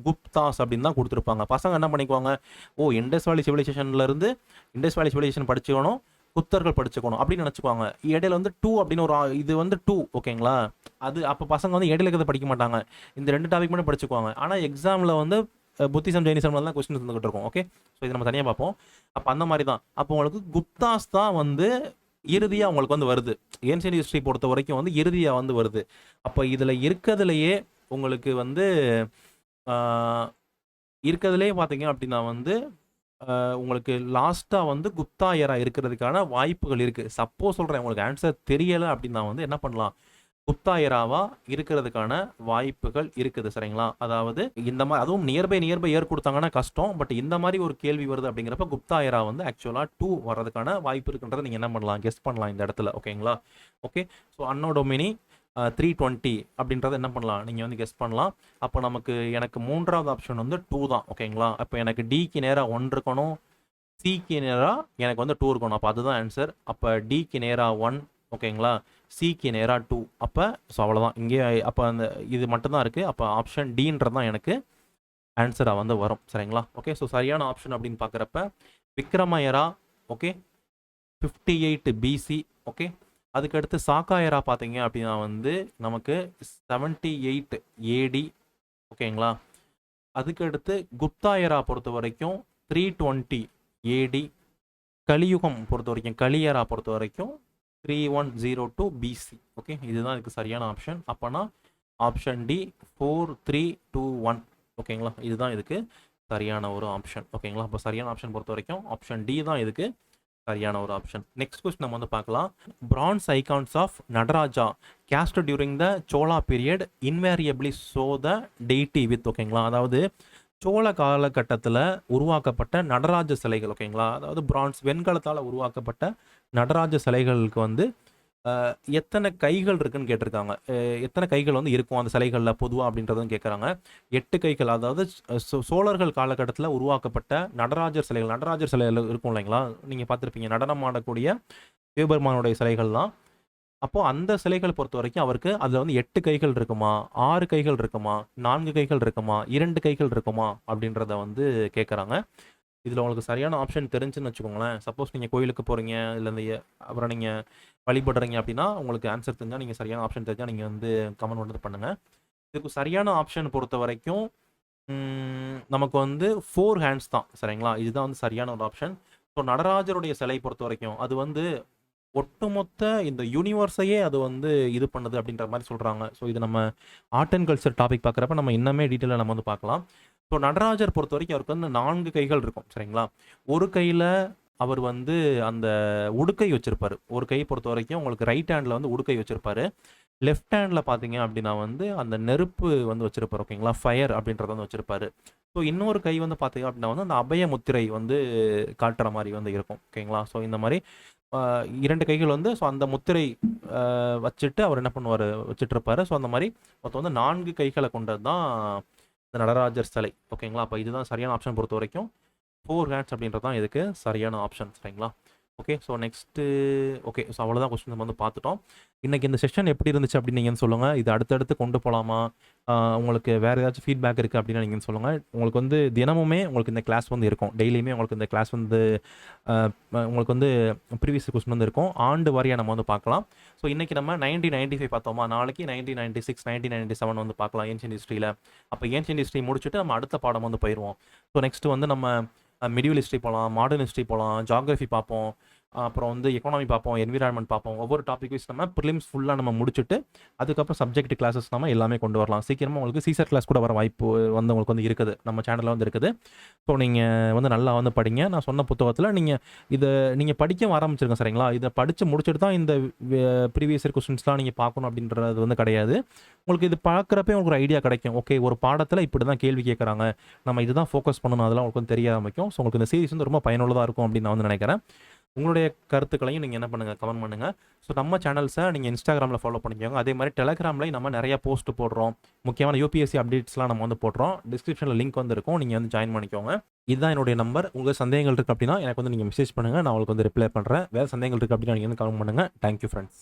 குப்தாஸ் அப்படின்னு தான் கொடுத்துருப்பாங்க. பசங்க என்ன பண்ணிக்குவாங்க, ஓ இண்டஸ் வேலி சிவிலைசேஷன்லேருந்து இண்டஸ் வேலி சிவிலைசேஷன் படிச்சுக்கணும், குப்தர்கள் படிச்சுக்கணும் அப்படின்னு நினச்சிக்குவாங்க. இடையில வந்து டூ அப்படின்னு ஒரு இது வந்து டூ ஓகேங்களா? அது அப்போ பசங்க வந்து இடையில இருக்கிறத படிக்க மாட்டாங்க. இந்த 2 டாபிக் மட்டும் படிச்சுக்குவாங்க. ஆனால் எக்ஸாமில் வந்து புத்திசம் ஜெயினிசம் தான் கொஸ்டின் இருந்துகிட்டு இருக்கும். ஓகே. ஸோ இதை நம்ம தனியாக பார்ப்போம். அப்போ அந்த மாதிரி தான். அப்போ உங்களுக்கு குப்தாஸ் தான் வந்து இறுதியாக உங்களுக்கு வந்து வருது. ஏன்ஷியன்ட் ஹிஸ்ட்ரி பொறுத்த வரைக்கும் வந்து இறுதியாக வந்து வருது. அப்போ இதில் இருக்கிறதுலையே உங்களுக்கு வந்து இருக்கிறதுலே பார்த்தீங்க அப்படின்னா வந்து உங்களுக்கு லாஸ்ட்டா வந்து குப்தா எரா இருக்கிறதுக்கான வாய்ப்புகள் இருக்கு. சப்போஸ் சொல்றேன் உங்களுக்கு ஆன்சர் தெரியல அப்படின்னா வந்து என்ன பண்ணலாம்? குப்தா எராவா இருக்கிறதுக்கான வாய்ப்புகள் இருக்குது சரிங்களா? அதாவது இந்த மாதிரி அதுவும் நியர்பை இயர் கொடுத்தாங்கன்னா கஷ்டம். பட் இந்த மாதிரி ஒரு கேள்வி வருது அப்படிங்கிறப்ப குப்தா எரா வந்து ஆக்சுவலா 2 வர்றதுக்கான வாய்ப்பு இருக்குன்றத நீங்க என்ன பண்ணலாம்? கெஸ் பண்ணலாம் இந்த இடத்துல ஓகேங்களா? ஓகே. ஸோ அன்னோ டொமினி 320 அப்படின்றத என்ன பண்ணலாம்? நீங்க வந்து கெஸ் பண்ணலாம். அப்போ எனக்கு 3வது ஆப்ஷன் வந்து 2 தான் ஓகேங்களா? அப்போ எனக்கு டிக்கு நேரா 1 இருக்கணும். சிக்கு நேரா எனக்கு வந்து 2 இருக்கணும். அப்போ அதுதான் ஆன்சர். அப்போ டிக்கு நேரா 1 ஓகேங்களா? சிக்கு நேரா 2. அப்போ ஸோ அவ்வளோதான். இங்கே அப்போ அந்த இது மட்டும் தான் இருக்கு. அப்போ ஆப்ஷன் டின்றது தான் எனக்கு ஆன்சரா வந்து வரும் சரிங்களா? ஓகே. ஸோ சரியான ஆப்ஷன் அப்படின்னு பார்க்குறப்ப விக்ரம எரா ஓகே 58 பிசி ஓகே. அதுக்கடுத்து சாக்கா எரா பார்த்தீங்க அப்படின்னா வந்து நமக்கு 78 ஏடி ஓகேங்களா? அதுக்கடுத்து குப்தா எரா பொறுத்த வரைக்கும் 320 ஏடி. கலியுகம் பொறுத்த வரைக்கும் கலி எரா பொறுத்த வரைக்கும் 3102 பிசி ஓகே. இதுதான் இதுக்கு சரியான ஆப்ஷன். அப்போனா ஆப்ஷன் டி 4321 ஓகேங்களா? இதுதான் இதுக்கு சரியான ஒரு ஆப்ஷன் ஓகேங்களா? அப்போ சரியான ஆப்ஷன் பொறுத்த வரைக்கும் ஆப்ஷன் டி தான் இதுக்கு சரியான ஒரு ஆப்ஷன். நெக்ஸ்ட் கொஸ்டின் நம்ம வந்து பார்க்கலாம். Bronze icons of Nataraja cast during the Chola period invariably show the deity with ஓகேங்களா? அதாவது சோழ காலகட்டத்தில் உருவாக்கப்பட்ட நடராஜ சிலைகள் ஓகேங்களா? அதாவது பிரான்ஸ் வெண்கலத்தால் உருவாக்கப்பட்ட நடராஜ சிலைகளுக்கு வந்து எத்தனை கைகள் இருக்குன்னு கேட்டிருக்காங்க. எத்தனை கைகள் வந்து இருக்கும் அந்த சிலைகளில் பொதுவாக அப்படின்றதும் கேட்குறாங்க. 8 கைகள். அதாவது சோழர்கள் காலகட்டத்தில் உருவாக்கப்பட்ட நடராஜர் சிலைகள் இருக்கும் இல்லைங்களா? நீங்கள் பார்த்துருப்பீங்க நடனம் ஆடக்கூடிய சிவபெருமானுடைய சிலைகள் தான். அப்போது அந்த சிலைகள் பொறுத்த வரைக்கும் அவருக்கு அதில் வந்து 8 கைகள் இருக்குமா, 6 கைகள் இருக்குமா, 4 கைகள் இருக்குமா, 2 கைகள் இருக்குமா அப்படின்றத வந்து கேட்குறாங்க. இதில் உங்களுக்கு சரியான ஆப்ஷன் தெரிஞ்சுன்னு வச்சுக்கோங்களேன். சப்போஸ் நீங்கள் கோயிலுக்கு போகிறீங்க இல்லை அப்புறம் நீங்கள் வழிபடுறீங்க அப்படின்னா உங்களுக்கு ஆன்சர் தெரிஞ்சால் நீங்கள் சரியான ஆப்ஷன் தெரிஞ்சால் நீங்கள் வந்து கமெண்ட் வந்து பண்ணுங்கள். இதுக்கு சரியான ஆப்ஷன் பொறுத்த வரைக்கும் நமக்கு வந்து 4 ஹேண்ட்ஸ் தான் சரிங்களா? இதுதான் வந்து சரியான ஒரு ஆப்ஷன். ஸோ நடராஜருடைய சிலை பொறுத்த வரைக்கும் அது வந்து ஒட்டுமொத்த இந்த யூனிவர்ஸையே அது வந்து இது பண்ணுது அப்படின்ற மாரி சொல்றாங்க. ஸோ இது நம்ம ஆர்ட் அண்ட் கல்ச்சர் டாபிக் பார்க்குறப்ப நம்ம இன்னுமே டீட்டெயிலா நம்ம வந்து பார்க்கலாம். ஸோ நடராஜர் பொறுத்தவரைக்கும் அவருக்கு வந்து 4 கைகள் இருக்கும். சரிங்களா? ஒரு கையில அவர் வந்து அந்த உடுக்கை வச்சிருப்பாரு. ஒரு கை பொறுத்தவரைக்கும் உங்களுக்கு ரைட் ஹேண்ட்ல வந்து உடுக்கை வச்சிருப்பாரு. லெஃப்ட் ஹேண்ட்ல பார்த்தீங்க அப்படின்னா வந்து அந்த நெருப்பு வந்து வச்சிருப்பாரு. ஓகேங்களா? ஃபயர் அப்படின்றத வந்து வச்சிருப்பாரு. ஸோ இன்னொரு கை வந்து பார்த்தீங்க அப்படின்னா வந்து அந்த அபய முத்திரை வந்து காட்டுற மாரி வந்து இருக்கும். ஓகேங்களா? ஸோ இந்த மாரி 2 கைகள் வந்து ஸோ அந்த முத்திரை வச்சுட்டு அவர் என்ன பண்ணுவாரு வச்சுட்ருப்பாரு. ஸோ அந்த மாரி மொத்தம் வந்து 4 கைகள கொண்டது தான் இந்த நடராஜர் சிலை. ஓகேங்களா? அப்ப இதுதான் சரியான ஆப்ஷன் பொறுத்தவரைக்கும் 4 ஹேண்ட்ஸ் அப்படின்றது தான் இதுக்கு சரியான ஆப்ஷன். சரிங்களா? Okay. So next okay. So அவ்வளோதான் கொஸ்டின் நம்ம வந்து பார்த்துட்டோம். இன்னைக்கு இந்த செஷன் எப்படி இருந்துச்சு அப்படின்னு நீங்க சொல்லுங்க. இது அடுத்தடுத்து கொண்டு போலாமா? உங்களுக்கு வேற ஏதாச்சும் ஃபீட்பேக் இருக்கு அப்படின்னா நீங்க சொல்லுங்க. உங்களுக்கு வந்து தினமுமே உங்களுக்கு இந்த கிளாஸ் வந்து இருக்கும். டெய்லியுமே உங்களுக்கு இந்த கிளாஸ் வந்து உங்களுக்கு வந்து ப்ரீவியஸ் கொஸ்டின் வந்து இருக்கும். ஆண்டு வாரியா நம்ம வந்து பார்க்கலாம். ஸோ இன்னைக்கு நம்ம 1995 பார்த்தோமா? நாளைக்கு 1996, 1997 வந்து பார்க்கலாம் ஏன்ஷியன்ட் ஹிஸ்ட்ரியில. அப்போ ஏன்ஷியன்ட் ஹிஸ்ட்ரி முடிச்சுட்டு நம்ம அடுத்த பாடம் வந்து போயிருவோம். ஸோ நெக்ஸ்ட் வந்து நம்ம மிடிவல் ஹிஸ்ட்ரி போகலாம், மாடர்ன் ஹிஸ்ட்ரி போகலாம், ஜியோகிராஃபி பார்ப்போம், அப்புறம் வந்து எக்கானமி பார்ப்போம், என்விரான்மெண்ட் பார்ப்போம். ஒவ்வொரு டாபிக் வைஸ் நம்ம ப்ரிலிம்ஸ் ஃபுல்லாக நம்ம முடிச்சுட்டு அதுக்கப்புறம் சப்ஜெக்ட் கிளாஸஸ் நம்ம எல்லாமே கொண்டு வரலாம். சீக்கிரமாக உங்களுக்கு சீசர் கிளாஸ் கூட வர வாய்ப்பு வந்து உங்களுக்கு வந்து இருக்குது. நம்ம சேனலில் வந்து இருக்குது. ஸோ நீங்கள் வந்து நல்லா வந்து படிங்க. நான் சொன்ன புத்தகத்தில் நீங்கள் படிக்க ஆரம்பிச்சிருங்க. சரிங்களா? இதை படித்து முடிச்சுட்டு தான் இந்த ப்ரீவியஸ் இயர் கொஸ்டின்ஸ்லாம் நீங்கள் பார்க்கணும் அப்படின்றது வந்து கிடையாது. உங்களுக்கு இது பார்க்குறப்பே உங்களுக்கு ஒரு ஐடியா கிடைக்கும். ஓகே, ஒரு பாடத்தில் இப்படி தான் கேள்வி கேட்குறாங்க, நம்ம இதுதான் ஃபோக்கஸ் பண்ணணும், அதெல்லாம் உங்களுக்கு வந்து தெரிய ஆரம்பிக்கும். ஸோ உங்களுக்கு இந்த சீரிஸ் வந்து ரொம்ப பயனுள்ளதாக இருக்கும் அப்படின்னு நான் வந்து நினைக்கிறேன். உங்களுடைய கருத்துக்களையும் நீங்கள் என்ன பண்ணுங்கள், கமெண்ட் பண்ணுங்கள். ஸோ நம்ம சேனல்ஸை நீங்கள் இன்ஸ்டாகிராமில் ஃபாலோ பண்ணிக்கோங்க. அதே மாதிரி டெலகிராம்லையும் நம்ம நிறைய போஸ்ட் போடுறோம். முக்கியமான யூபிஎஸ்சி அப்டேட்ஸ்லாம் நம்ம வந்து போடுறோம். டிஸ்கிரிப்ஷனில் லிங்க் வந்து இருக்கும். நீங்கள் வந்து ஜாயின் பண்ணிக்கோங்க. இதுதான் என்னுடைய நம்பர். உங்கள் சந்தேகங்கள் இருக்குது அப்படின்னா எனக்கு வந்து நீங்கள் மெசேஜ் பண்ணுங்கள். நான் உங்களுக்கு வந்து ரிப்ளை பண்ணுறேன். வேறு சந்தேகங்கள் இருக்குது அப்படின்னா நீங்கள் வந்து கமெண்ட் பண்ணுங்கள். Thank you friends.